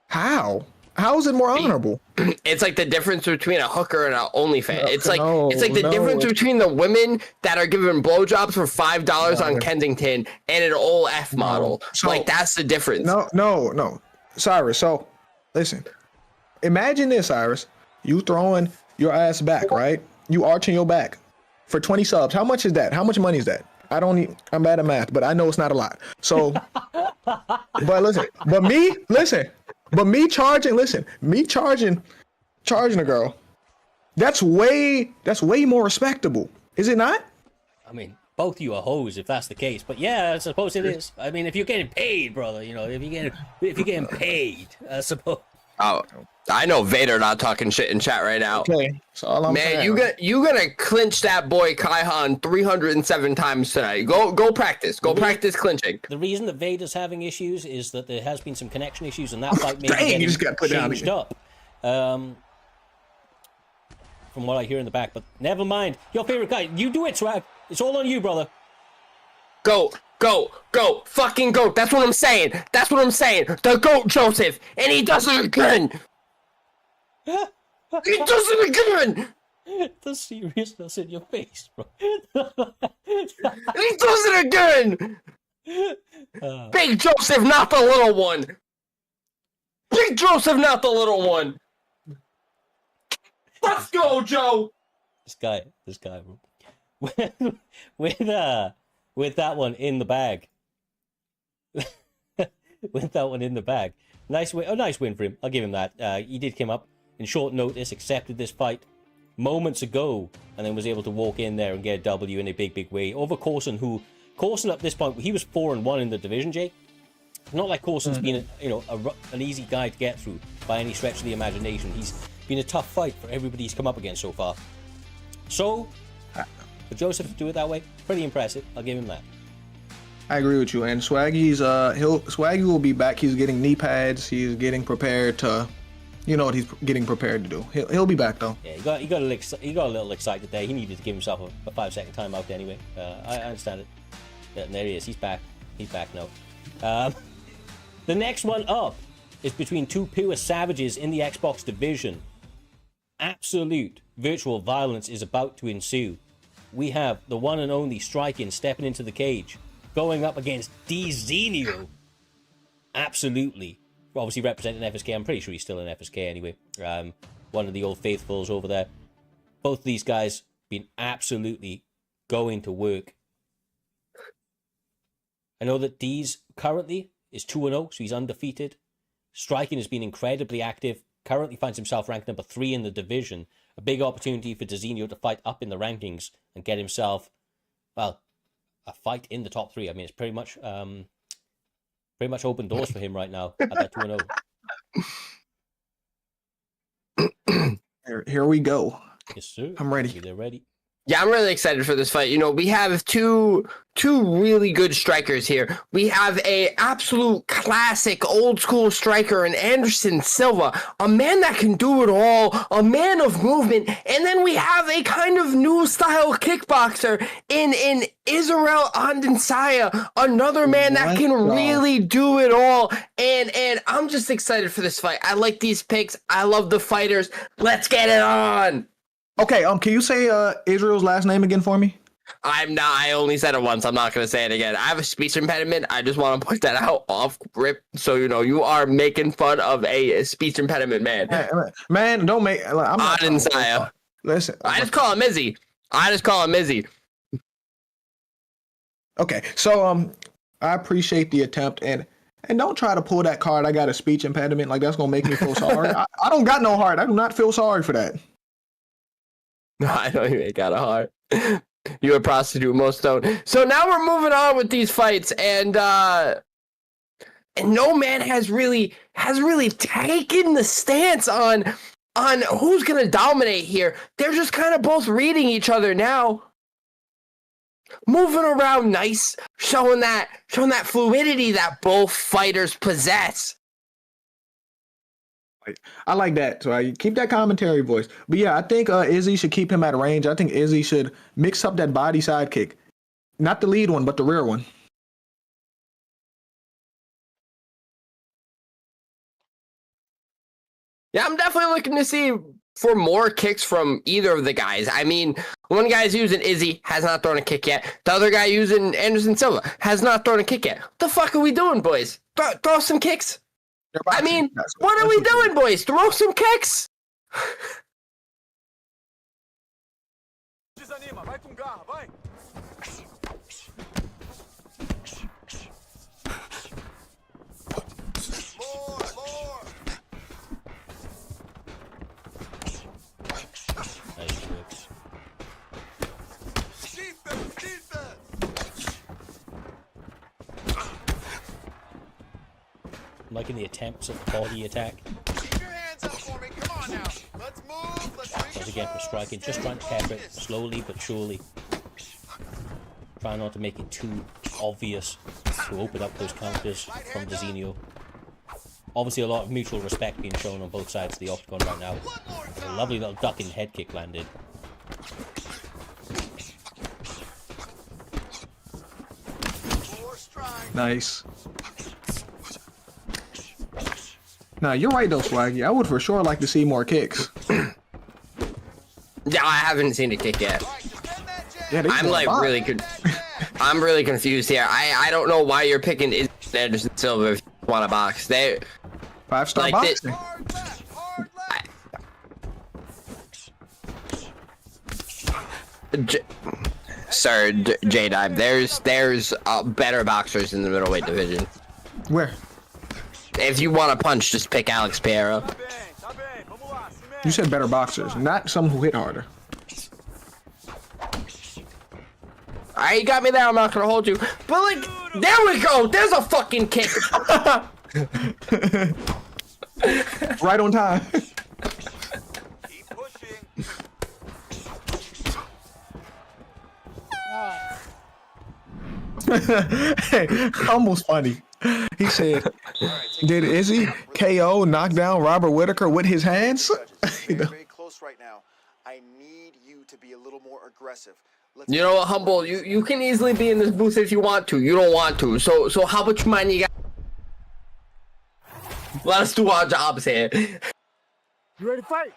How? How is it more honorable? It's like the difference between a hooker and an OnlyFans. It's like the difference between the women that are giving blowjobs for $5 on Kensington and an old F model. So, like that's the difference. No. Cyrus, so listen. Imagine this, Cyrus. You throwing your ass back, right? You arching your back for 20 subs. How much is that? How much money is that? I'm bad at math, but I know it's not a lot. So, but me charging a girl, that's way more respectable. Is it not? I mean, both of you are hoes if that's the case, but yeah, I suppose it is. I mean, if you're getting paid, brother, if you're getting paid, I suppose. Oh, I know Vader not talking shit in chat right now. Okay, so all I'm Man, saying. you gonna clinch that boy Kayhan 307 times tonight. Go practice. Go practice clinching. The reason that Vader's having issues is that there has been some connection issues, and that fight may be Dang, you getting just got put down changed again. up. From what I hear in the back, but never mind. Your favorite guy, you do it, Swag. It's all on you, brother. Go, fucking go. That's what I'm saying. That's what I'm saying. The GOAT Joseph, and he does it again. He does it again. The seriousness in your face, bro. He does it again. Big Joseph, not the little one. Big Joseph, not the little one. Let's go, Joe. This guy, bro. with that one in the bag. With that one in the bag. Nice win. A nice win for him. I'll give him that. He did come up in short notice, accepted this fight moments ago, and then was able to walk in there and get a W in a big way over Corson, who Corson at this point, he was 4-1 in the division, Jay. Not like Corson's been an easy guy to get through by any stretch of the imagination. He's been a tough fight for everybody he's come up against so far. So for Joseph to do it that way, pretty impressive. I'll give him that. I agree with you. And Swaggy's Swaggy will be back. He's getting knee pads. He's getting prepared to, you know what he's getting prepared to do. He'll be back though. Yeah, he got a little excited there. He needed to give himself a 5-second timeout anyway. I understand it. Yeah, and there he is. He's back. He's back now. The next one up is between two pure savages in the Xbox division. Absolute virtual violence is about to ensue. We have the one and only Strqin stepping into the cage, going up against Dinho. Absolutely. Obviously representing FSK. I'm pretty sure he's still in FSK anyway. One of the old faithfuls over there. Both of these guys been absolutely going to work. I know that Deaz currently is 2-0, so he's undefeated. Strqin has been incredibly active. Currently finds himself ranked number 3 in the division. A big opportunity for Dinho to fight up in the rankings and get himself, well, a fight in the top 3. I mean, it's pretty much open doors for him right now at that 2-0. Here we go. Yes, sir. I'm ready. They're ready. Yeah, I'm really excited for this fight. You know, we have two really good strikers here. We have a absolute classic old school striker in Anderson Silva, a man that can do it all, a man of movement, and then we have a kind of new style kickboxer in Israel Andensaya, another man that can really do it all. And I'm just excited for this fight. I like these picks. I love the fighters. Let's get it on. Okay, can you say Israel's last name again for me? I only said it once. I'm not going to say it again. I have a speech impediment. I just want to point that out off rip. So, you know, you are making fun of a speech impediment man. Man, don't make... I'm not Adensaya. Listen. I just call him Izzy. Okay, so I appreciate the attempt, and don't try to pull that card. I got a speech impediment. Like, that's going to make me feel sorry. I don't got no heart. I do not feel sorry for that. No, I know you ain't got a heart. You're a prostitute, most don't. So now we're moving on with these fights, and no man has really taken the stance on who's gonna dominate here. They're just kind of both reading each other now. Moving around nice, showing that fluidity that both fighters possess. I like that. So I keep that commentary voice. But yeah, I think Izzy should keep him at range. I think Izzy should mix up that body sidekick. Not the lead one, but the rear one. Yeah, I'm definitely looking to see for more kicks from either of the guys. I mean, one guy's using Izzy, has not thrown a kick yet. The other guy using Anderson Silva has not thrown a kick yet. What the fuck are we doing, boys? Throw some kicks. I mean, what are we doing, boys? Throw some kicks. Liking the attempts at the body attack. Once again from Strqin, just trying to pepper it slowly but surely. Trying not to make it too obvious to open up those counters from Dinho. Obviously a lot of mutual respect being shown on both sides of the octagon right now. A lovely little ducking head kick landed. Nice. Nah, you're right though, Swaggy. I would for sure like to see more kicks. Yeah, I haven't seen a kick yet. Yeah, I'm like really good. I'm really confused here. I don't know why you're picking Anderson Silva if you want to box. They 5-star like boxing. Sir, JayDave, there's better boxers in the middleweight division. Where? If you want to punch, just pick Alex Pereira. You said better boxers, not some who hit harder. Alright, you got me there. I'm not gonna hold you. But like, there we go. There's a fucking kick. Right on time. Keep pushing. Hey, almost funny. He said, "Did Izzy KO knock down Robert Whitaker with his hands?" You know? Very close right now. I need you to be a little more aggressive. You know what, Humble? You can easily be in this booth if you want to. You don't want to. So how much money you got? Let us do our jobs here. You ready to fight?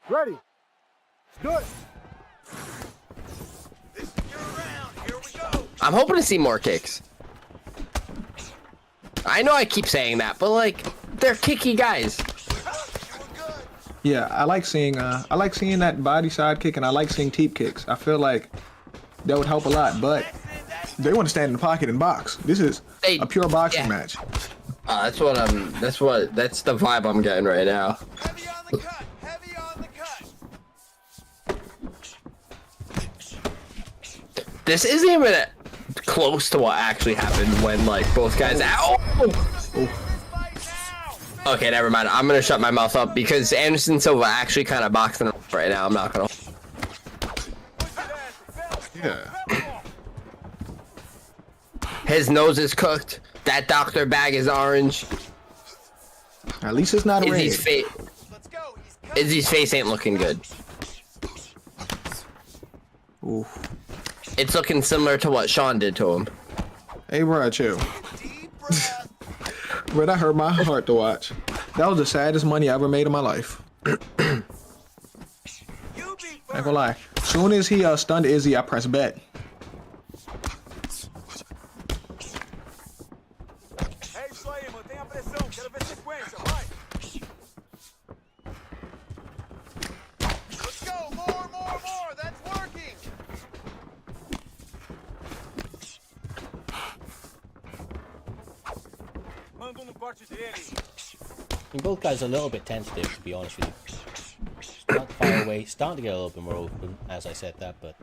Ready. Do it. This is your round. Here we go. I'm hoping to see more kicks. I know I keep saying that, but like, they're kicky guys. Yeah, I like seeing that body side kick, and I like seeing teep kicks. I feel like that would help a lot, but they want to stand in the pocket and box. This is a pure boxing match. That's the vibe I'm getting right now. Heavy on the cut. Heavy on the cut. This isn't even close to what actually happened when like both guys. Okay, never mind. I'm gonna shut my mouth up because Anderson Silva actually kind of boxing right now. I'm not gonna. Yeah. His nose is cooked. That doctor bag is orange. At least it's not red. Izzy's face. Let's go. Izzy's face ain't looking good. Ooh. It's looking similar to what Sean did to him. Hey, bro, chill. Deep breath. Bro, that hurt my heart to watch. That was the saddest money I ever made in my life. You be I ain't gonna lie. Soon as he stunned Izzy, I pressed bet. É isso aí, mantém a pressão. Quero ver sequência, vai. Let's go. More. That's working. Manda no corte dele. I mean, both guys are a little bit tentative, to be honest with you. Starting to fire away, starting to get a little bit more open, as I said that, but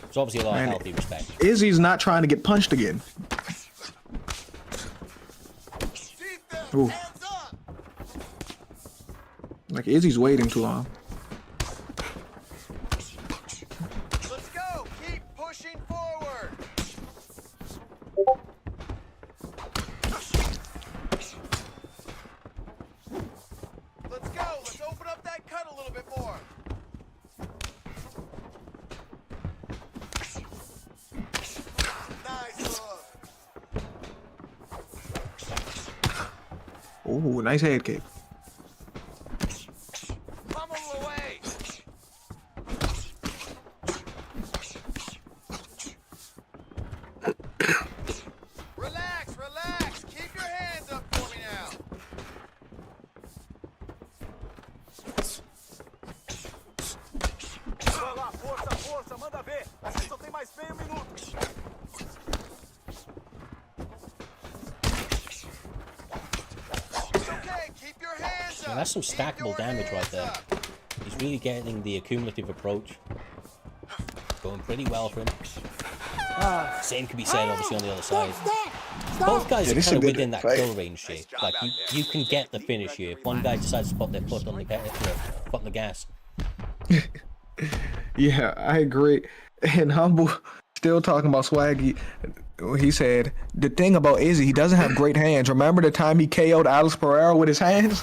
there's obviously a lot of healthy respect. Izzy's not trying to get punched again. Defense. Ooh. Hands up. Like, Izzy's waiting too long. Let's go. Keep pushing forward. Let's go. Let's open up that cut a little bit more. Nice look. Ooh, nice head kick. Pummel away. Relax. Keep your hands up for me now. Vai lá, força, manda ver. A gente só tem mais meio minuto. It's okay. Keep your hands Now, up. that's some Keep stackable your damage right hands there. up. He's really getting the accumulative approach. Going pretty well for him. Same could be said, obviously, on the other side. Both guys Yeah, are this is kind a of good within that fight. kill range here. Like you can get the finish here if one guy decides to put their foot on the foot on the gas. Yeah, I agree. And Humble still talking about Swaggy. He said the thing about Izzy, he doesn't have great hands. Remember the time he KO'd Alex Pereira with his hands?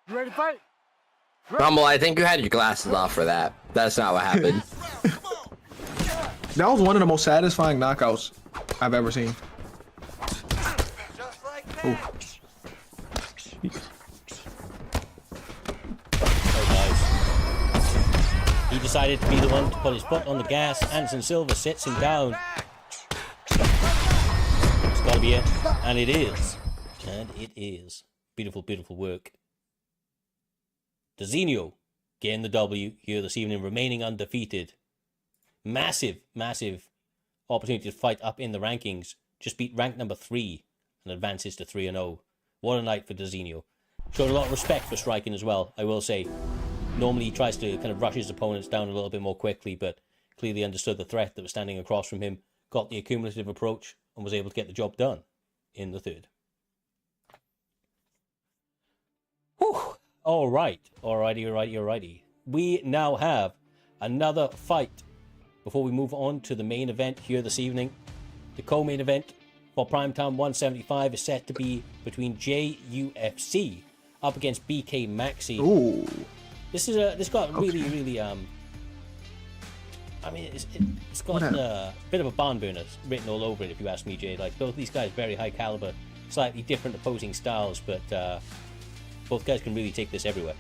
You ready to fight? Rumble, I think you had your glasses off for that. That's not what happened. That was one of the most satisfying knockouts I've ever seen. Just like that. Oh, guys. He decided to be the one to put his foot on the gas. Anderson Silva sits him down. It's got to be it. And it is. And it is. Beautiful, beautiful work. Dinho getting the W here this evening, remaining undefeated. Massive, massive opportunity to fight up in the rankings. Just beat rank number 3 and advances to 3-0. What a night for Dinho. Showed a lot of respect for Strqin as well, I will say. Normally he tries to kind of rush his opponents down a little bit more quickly, but clearly understood the threat that was standing across from him, got the accumulative approach, and was able to get the job done in the third. Whew. Alrighty. We now have another fight before we move on to the main event here this evening. The co-main event for Primetime 175 is set to be between JayUFC up against BK Maxi. Ooh. This got really I mean it's got a bit of a barn burner written all over it, if you ask me, Jay. Like, both these guys very high caliber, slightly different opposing styles, but both guys can really take this everywhere.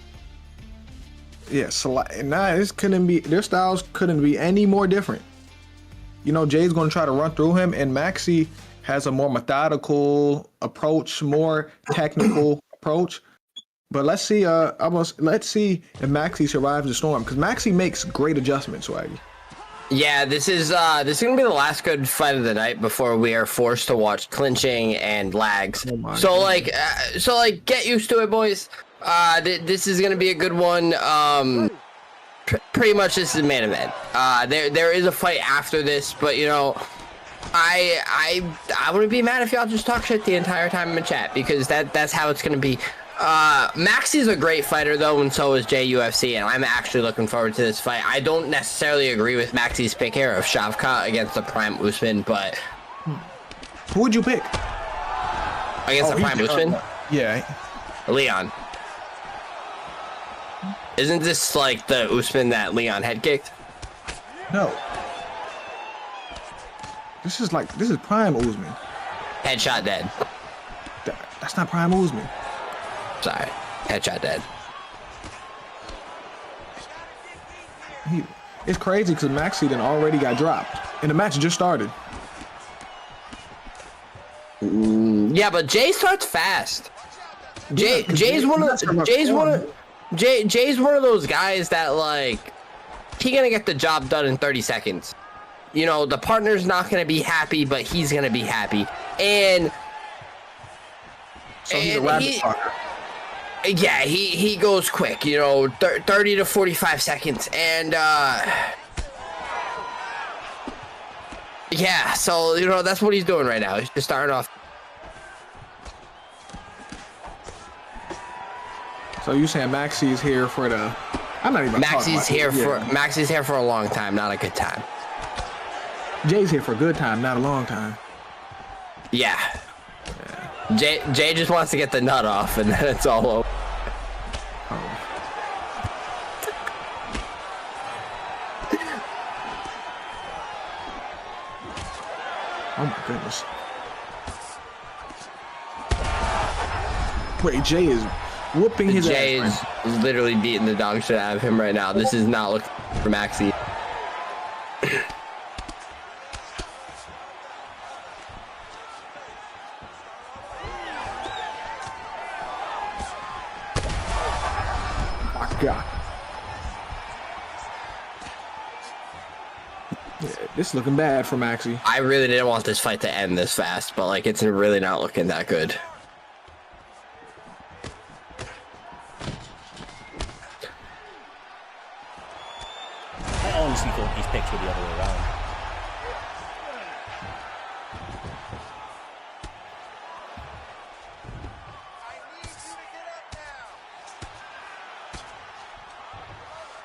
Yeah, this couldn't be, their styles couldn't be any more different. You know, Jay's going to try to run through him, and Maxi has a more methodical approach, more technical approach. But let's see, let's see if Maxi survives the storm, because Maxi makes great adjustments, Swaggy. Yeah, this is gonna be the last good fight of the night before we are forced to watch clinching and lags. Oh so like, get used to it, boys. This is gonna be a good one. Pretty much this is the main event. There is a fight after this, but you know, I wouldn't be mad if y'all just talk shit the entire time in chat, because that's how it's gonna be. Maxi's a great fighter though, and so is JayUFC, and I'm actually looking forward to this fight. I don't necessarily agree with Maxi's pick here of Shavkat against the Prime Usman, but Who would you pick? against the Prime Usman, Yeah. Leon. Isn't this like the Usman that Leon head kicked? No. This is Prime Usman. Headshot dead. That's not Prime Usman. Sorry, headshot dead. It's crazy because Maxi then already got dropped, and the match just started. Yeah, but Jay starts fast. Jay's one of those guys that, like, he gonna get the job done in 30 seconds. You know, the partner's not gonna be happy, but he's gonna be happy. And So he's a rapid fire. yeah, he goes quick, you know, 30 to 45 seconds. And yeah, so you know, that's what he's doing right now. He's just starting off. So you saying Maxi's here for the? I'm not even. Maxi's here for a long time, not a good time. Jay's here for a good time, not a long time. Yeah. Jay just wants to get the nut off, and then it's all over. Oh my goodness. Wait, Jay is whooping his Jay ass. is literally beating the dog shit out of him right now. This is not looking for Maxi. God. Yeah, this is looking bad for Maxi. I really didn't want this fight to end this fast, but like, it's really not looking that good. I honestly thought these picks were the other way around.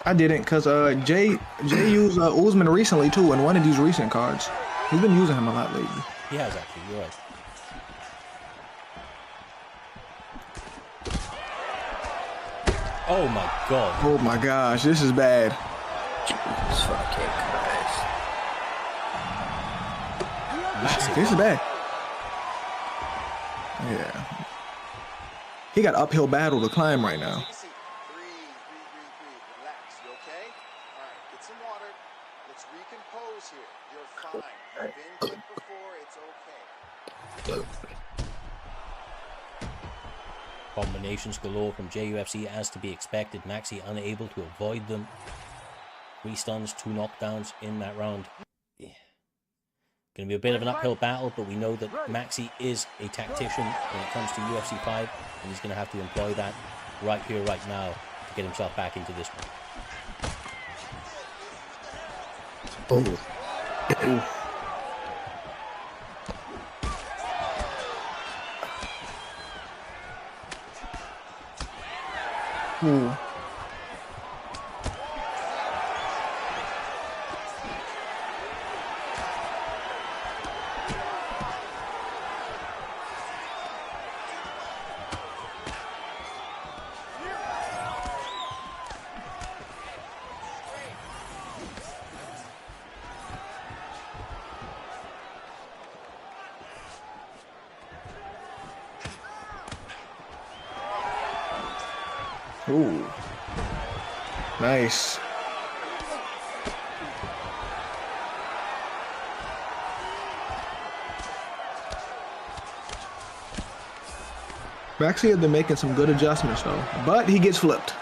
I didn't, cause Jay used Usman recently too in one of these recent cards. He's been using him a lot lately. He has actually. You're right. Oh my god. Oh my gosh, this is bad. Jesus fucking Christ. This is bad. Yeah. He got uphill battle to climb right now. Easy. Breathe. Relax. You okay? All right. Get some water. Let's recompose here. You're fine. You've been hit before. It's okay. Combinations galore from JuFC as to be expected. Maxi unable to avoid them. 3 stuns, 2 knockdowns in that round. Yeah. Going to be a bit of an uphill battle, but we know that Maxi is a tactician when it comes to UFC 5, and he's going to have to employ that right here, right now, to get himself back into this one. Oh. Ooh. Ooh. Nice. Maxi has been making some good adjustments though, but he gets flipped.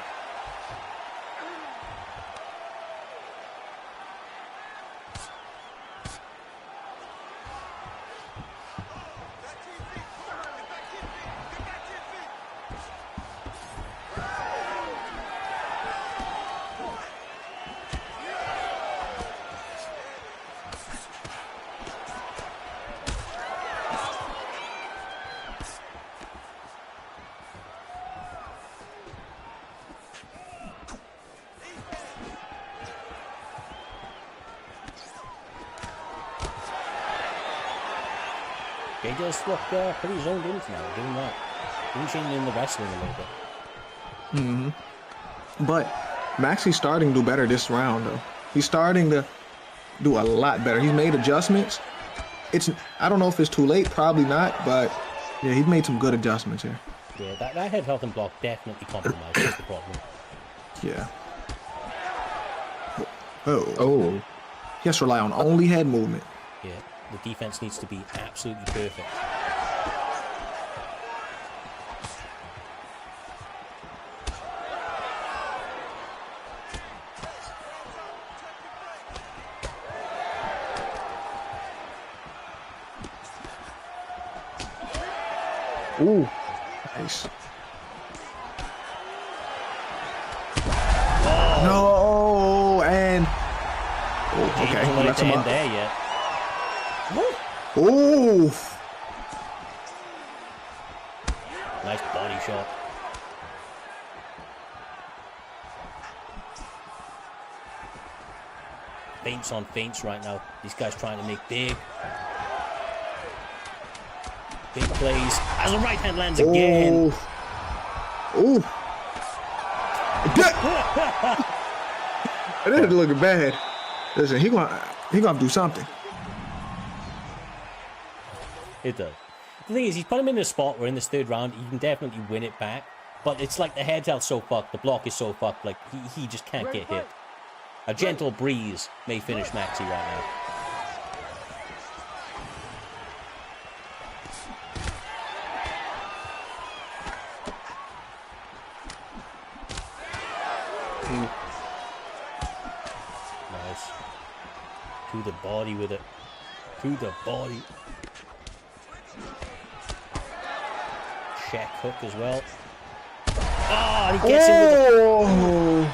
They just look pretty zoned in tonight, doing that. Finishing in the wrestling a little bit. But Maxi's starting to do better this round though. He's starting to do a lot better. He's made adjustments. I don't know if it's too late, probably not, but yeah, he's made some good adjustments here. Yeah, that head health and block definitely compromised. That's the problem. Yeah. Oh. He has to rely on only head movement. Yeah, the defense needs to be absolutely perfect. Ooh, nice. No, and okay, that's him up. There yet. Ooh, Nice body shot. Feints on feints right now. These guys trying to make big plays. As a right hand lands again. Ooh. That is looking bad. Listen, he gonna do something. It does. The thing is, he's put him in a spot where in this third round, he can definitely win it back. But it's like the head health's so fucked, the block is so fucked, like he just can't get hit. A gentle breeze may finish Maxi right now. Nice. To the body with it. To the body. Check hook as well. Oh, and he gets him with it.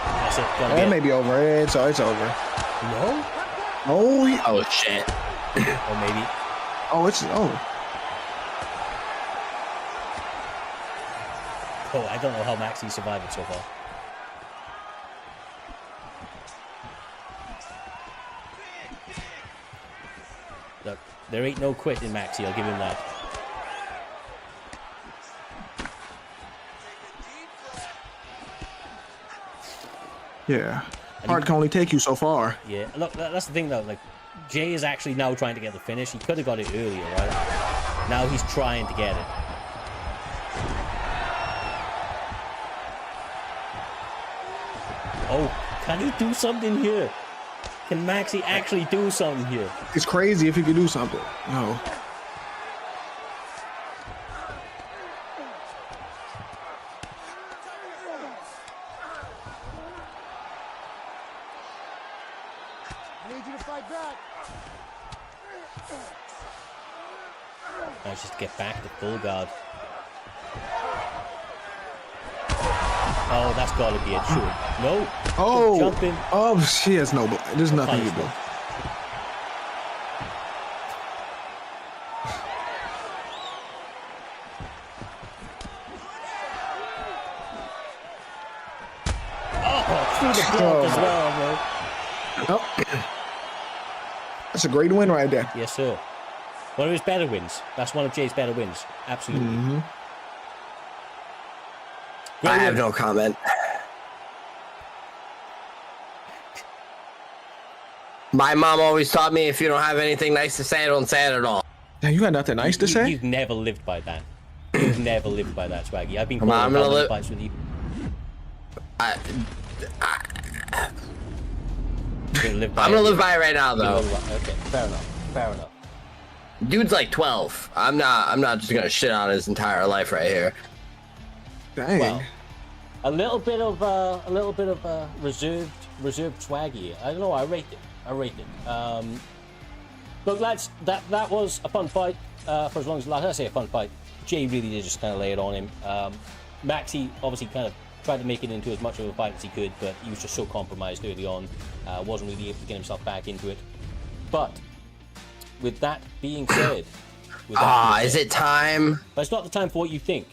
That's it. That may be over. It's over. No? Oh shit. Or maybe. Oh, it's over. Oh, I don't know how Maxi survived it so far. Look, there ain't no quit in Maxi, I'll give him that. Yeah. Heart can only take you so far. Yeah, look, that's the thing though. Like, Jay is actually now trying to get the finish. He could have got it earlier, right? Now he's trying to get it. Oh, can he do something here? Can Maxi actually do something here? It's crazy if he could do something. No. I need you to fight back. Now just get back to full guard. Oh, that's gotta be it, sure. No. Oh. Jumping. Oh, she has no. There's nothing you do. Oh, through the block as well, bro. Oh. That's a great win right there. Yes, sir. One of his better wins. That's one of Jay's better wins. Absolutely. Mm-hmm. I have no comment. My mom always taught me if you don't have anything nice to say, don't say it at all. Now, you got nothing nice to say? You've never lived by that. You've never lived by that, Swaggy. I've been calling I'm gonna fights with you. I'm I'm gonna live by it right now, though. Okay, fair enough. Fair enough. Dude's like 12. I'm not just gonna shit on his entire life right here. Dang. Well, a little bit of reserved Swaggy. I don't know. I rate it. Look, lads, that was a fun fight. For as long as, like I say, a fun fight. Jay really did just kind of lay it on him. Maxi obviously kind of tried to make it into as much of a fight as he could, but he was just so compromised early on. Wasn't really able to get himself back into it. But with that being said, is it time? But it's not the time for what you think.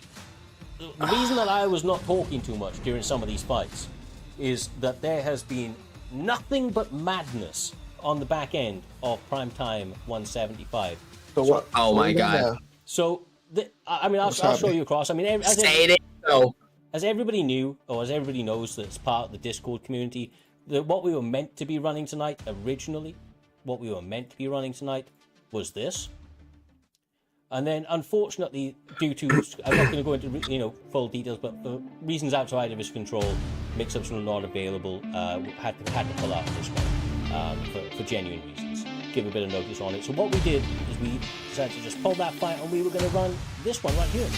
The reason that I was not talking too much during some of these fights is that there has been nothing but madness on the back end of PrimeTime 175. So what? Oh my God. So, I'll show you across. I mean, as everybody knew, or as everybody knows that's part of the Discord community, that what we were meant to be running tonight, originally, was this. And then, unfortunately, due to, I'm not going to go into full details, but for reasons outside of his control, mix-ups were not available. Had to pull out this one for genuine reasons. Give a bit of notice on it. So what we did is we decided to just pull that fight, and we were going to run this one right here.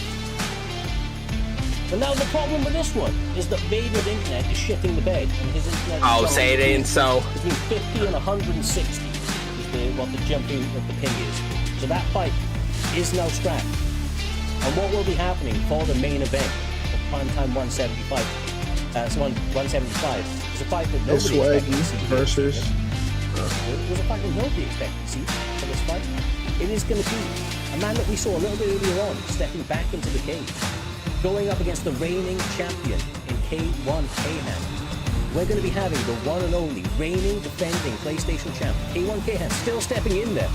But now the problem with this one is that Vader's internet is shitting the bed, and his internet. Oh, say it ain't so. Between 50 and 160 is what the jumping of the ping is. So that fight is now scrapped. And what will be happening for the main event of PrimeTime 175? So 175 is a fight that nobody expected to see. Versus. It was a fight that nobody expected to see for this fight. It is going to be a man that we saw a little bit earlier on stepping back into the cage, going up against the reigning champion in K1 Kayhan. We're going to be having the one and only reigning defending PlayStation champ K1 Kayhan still stepping in there,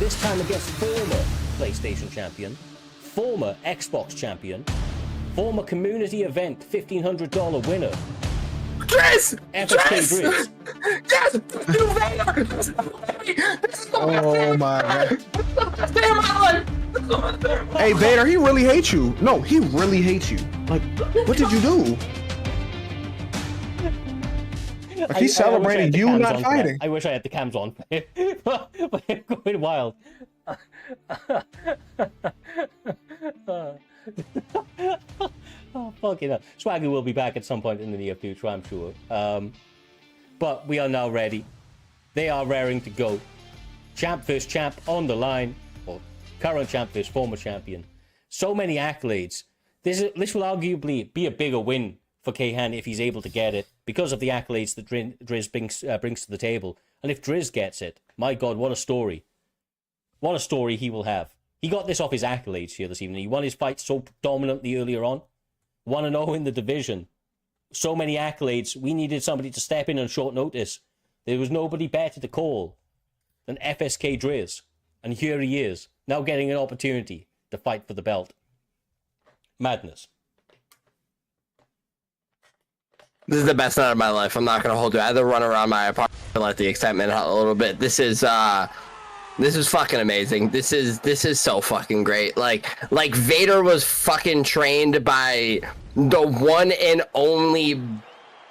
this time against former PlayStation champion, former Xbox champion, former community event $1,500 winner, Driz! FSK Drizz. Yes! You Vader! Oh my God. Hey Vader, he really hates you. No, he really hates you. Like, what did you do? Like, he's celebrating you not fighting. I wish I had the cams on. Going wild. Oh, fucking hell. Swagger will be back at some point in the near future, I'm sure. But we are now ready. They are raring to go. Champ versus champ on the line. Or current champ versus former champion. So many accolades. This will arguably be a bigger win for Cahan if he's able to get it, because of the accolades that Driz brings to the table. And if Driz gets it, my God, what a story. What a story he will have. He got this off his accolades here this evening. He won his fight so dominantly earlier on. 1-0 in the division. So many accolades. We needed somebody to step in on short notice. There was nobody better to call than FSK Drizz. And here he is, now getting an opportunity to fight for the belt. Madness. This is the best night of my life. I'm not gonna hold you. I had to run around my apartment to let the excitement out a little bit. This is fucking amazing. This is so fucking great. Like Vader was fucking trained by the one and only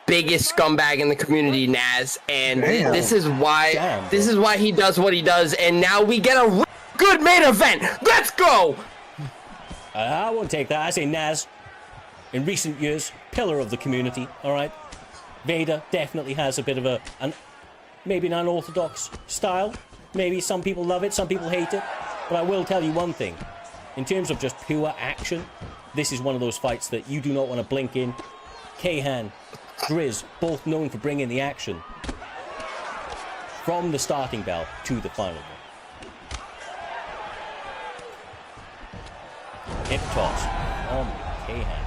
biggest scumbag in the community, Naz, and this is why he does what he does. And now we get a good main event. Let's go. I won't take that. I say Naz, in recent years, pillar of the community. All right, Vader definitely has a bit of maybe an unorthodox style. Maybe some people love it, some people hate it. But I will tell you one thing: in terms of just pure action, this is one of those fights that you do not want to blink in. Kayhan, Driz, both known for bringing the action from the starting bell to the final bell. Hip toss from Kayhan.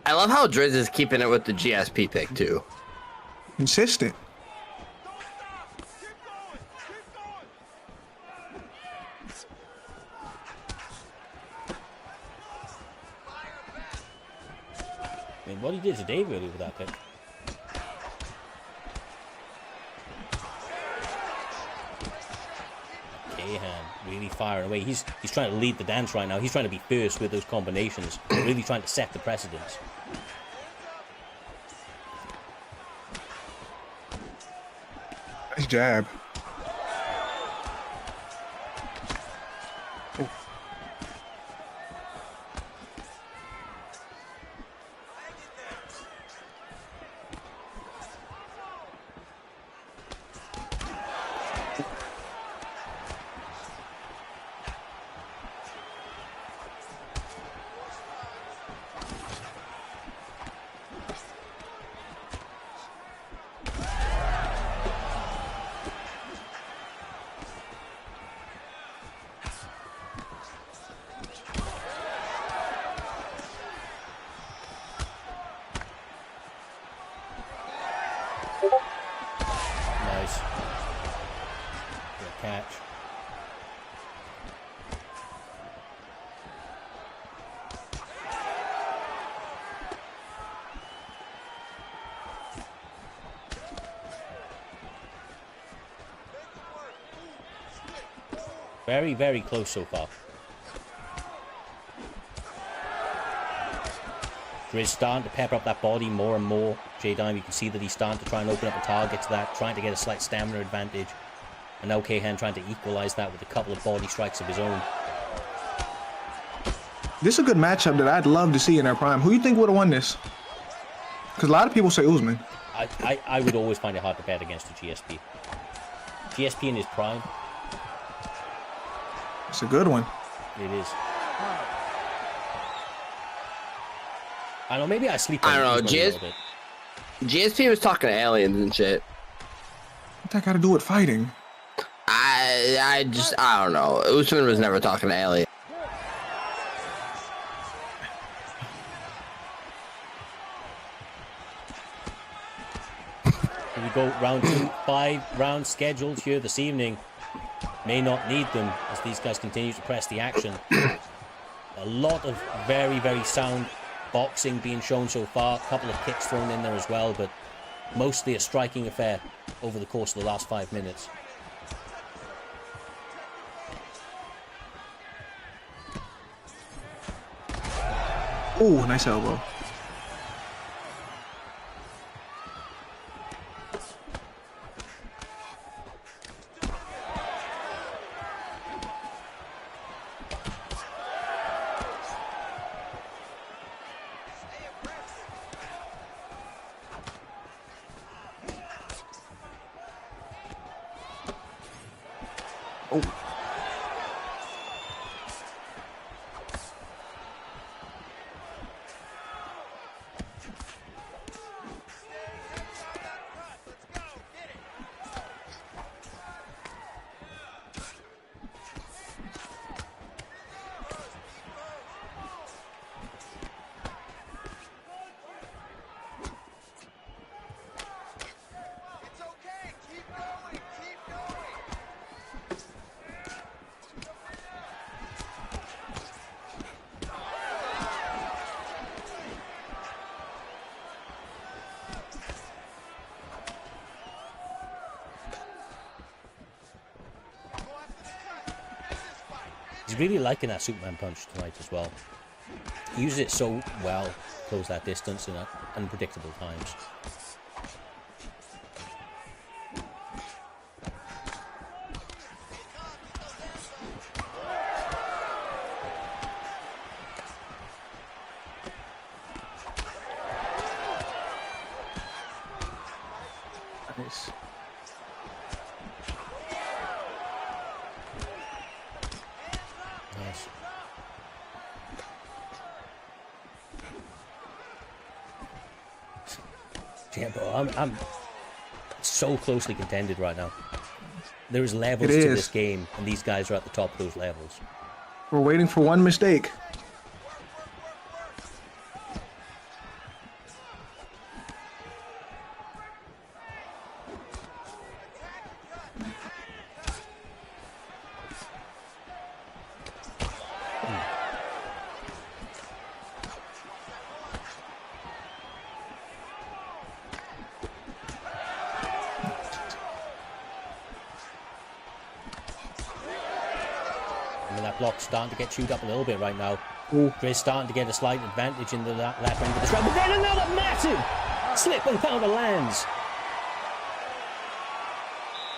I love how Driz is keeping it with the GSP pick too. Consistent. I mean, what he did to Dave really with that pick. Cahan really firing away. He's trying to lead the dance right now. He's trying to be first with those combinations. Really trying to set the precedence. Nice jab. Nice. Good catch. Very, very close so far. Driz starting to pepper up that body more and more. JayDime, you can see that he's starting to try and open up the target to that, trying to get a slight stamina advantage. And now Cahan trying to equalize that with a couple of body strikes of his own. This is a good matchup that I'd love to see in their prime. Who do you think would have won this? Because a lot of people say Usman. I would always find it hard to bet against the GSP. GSP in his prime. It's a good one. It is. I don't know, maybe I sleep on I don't know, a little bit. GSP was talking to aliens and shit. What that got to do with fighting? I don't know. Usman was never talking to aliens. Here we go, round 2, 5 rounds scheduled here this evening. May not need them as these guys continue to press the action. A lot of very, very sound boxing being shown so far. A couple of kicks thrown in there as well, but mostly a striking affair over the course of the last 5 minutes. Ooh, nice elbow. Oh. He's really liking that Superman punch tonight as well. He uses it so well to close that distance in unpredictable times. Nice. Nice. Yeah, bro, I'm so closely contended right now. There is levels to this game, and these guys are at the top of those levels. We're waiting for one mistake. Block starting to get chewed up a little bit right now. Ooh. Driz starting to get a slight advantage in the left end of the round, but then another massive slip and counter lands.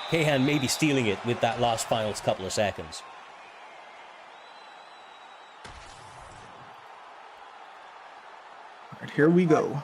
Kayhan may be stealing it with that last final couple of seconds. All right, here we go.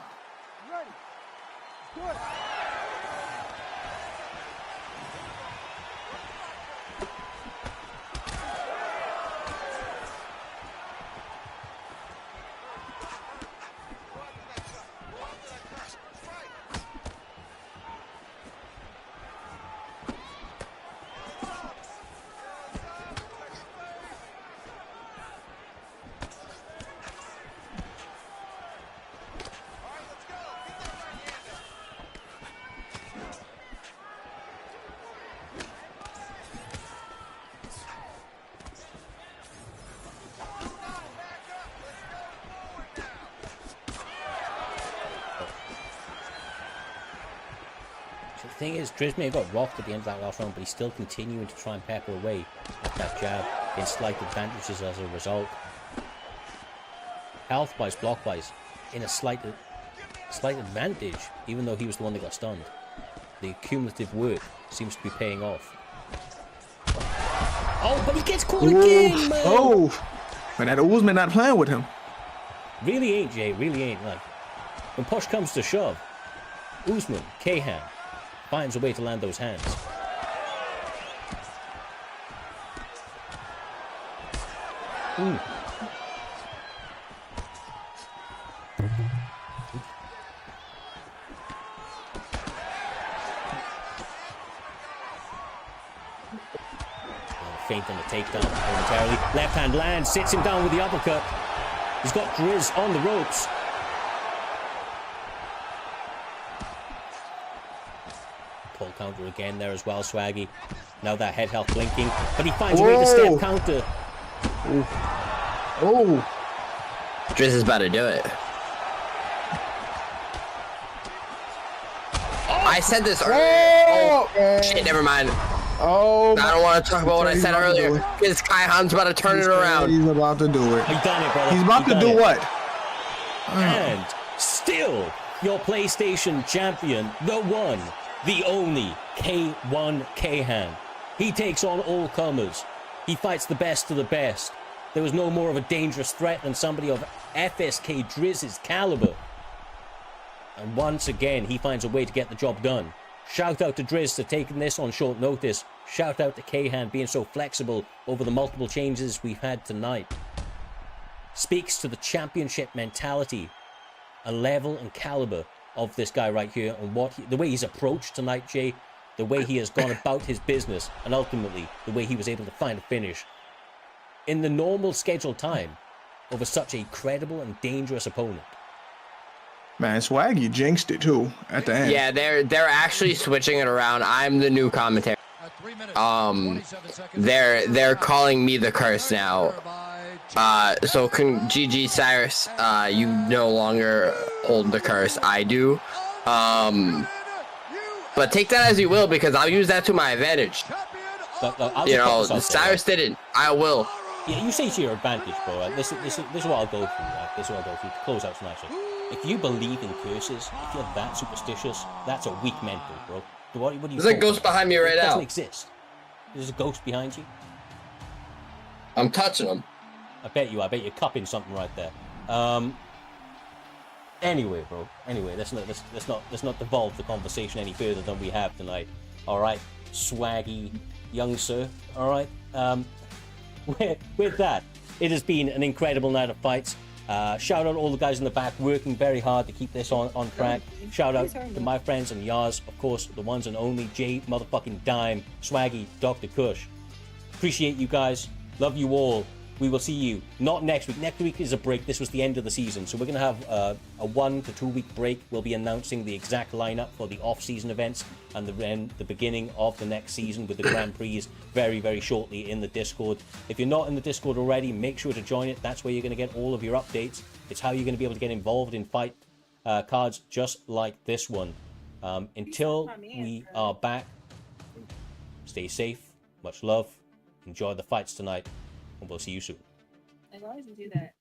The thing is, Driz may have got rocked at the end of that last round, but he's still continuing to try and pepper away at that jab, getting slight advantages as a result. Health-wise, block-wise, in a slight advantage, even though he was the one that got stunned. The cumulative work seems to be paying off. Oh, but he gets caught again, man! Oh! Man, that Usman not playing with him. Really ain't, Jay, really ain't. Like, when push comes to shove, Usman, Cahan, finds a way to land those hands. Feint on the takedown momentarily. Left hand lands, sits him down with the uppercut. He's got Driz on the ropes. Pull counter again there as well, Swaggy. Now that head health blinking, but he finds a way to step counter. Oh! Driz is about to do it. I said this earlier. Oh, shit, never mind. Oh! I don't want to talk about what I said earlier because Kayhan's about to turn it around. He's about to do it. He's done it, brother. He's about to do what? And still, your PlayStation champion, the one, the only K1 Kayhan. He takes on all comers. He fights the best of the best. There was no more of a dangerous threat than somebody of FSK Drizz's caliber. And once again, he finds a way to get the job done. Shout out to Driz for taking this on short notice. Shout out to Kayhan being so flexible over the multiple changes we've had tonight. Speaks to the championship mentality, a level and caliber of this guy right here, and the way he's approached tonight, Jay, the way he has gone about his business, and ultimately the way he was able to find a finish in the normal scheduled time over such a credible and dangerous opponent. Man, Swaggy jinxed it too at the end. Yeah, they're actually switching it around. I'm the new commentator. They're calling me the curse now. So GG Cyrus, you no longer hold the curse. I do. But take that as you will, because I'll use that to my advantage. Look, You know, Cyrus didn't. I will. Yeah, you say to your advantage, bro. Right? This is what I'll go through. Right? This is what I'll go through to close out tonight. So, if you believe in curses, if you're that superstitious, that's a weak mental, bro. What do you? There's a ghost behind me right now. It doesn't exist. There's a ghost behind you. I'm touching him. I bet you're cupping something right there. Anyway, bro. Anyway, let's not devolve the conversation any further than we have tonight. All right, swaggy young sir. All right. With that, it has been an incredible night of fights. Shout out all the guys in the back working very hard to keep this on track. Shout out to my friends and yours, of course, the ones and only Jay motherfucking Dime, Swaggy, Dr. Kush. Appreciate you guys. Love you all. We will see you not next week. Next week is a break. This was the end of the season, so we're gonna have a 1 to 2 week break. We'll be announcing the exact lineup for the off-season events and the beginning of the next season with the Grand Prix very, very shortly in the Discord. If you're not in the Discord already, make sure to join it. That's where you're gonna get all of your updates. It's how you're gonna be able to get involved in fight cards just like this one. Until we are back, stay safe. Much love. Enjoy the fights tonight. And we'll see you soon. As long as you do that.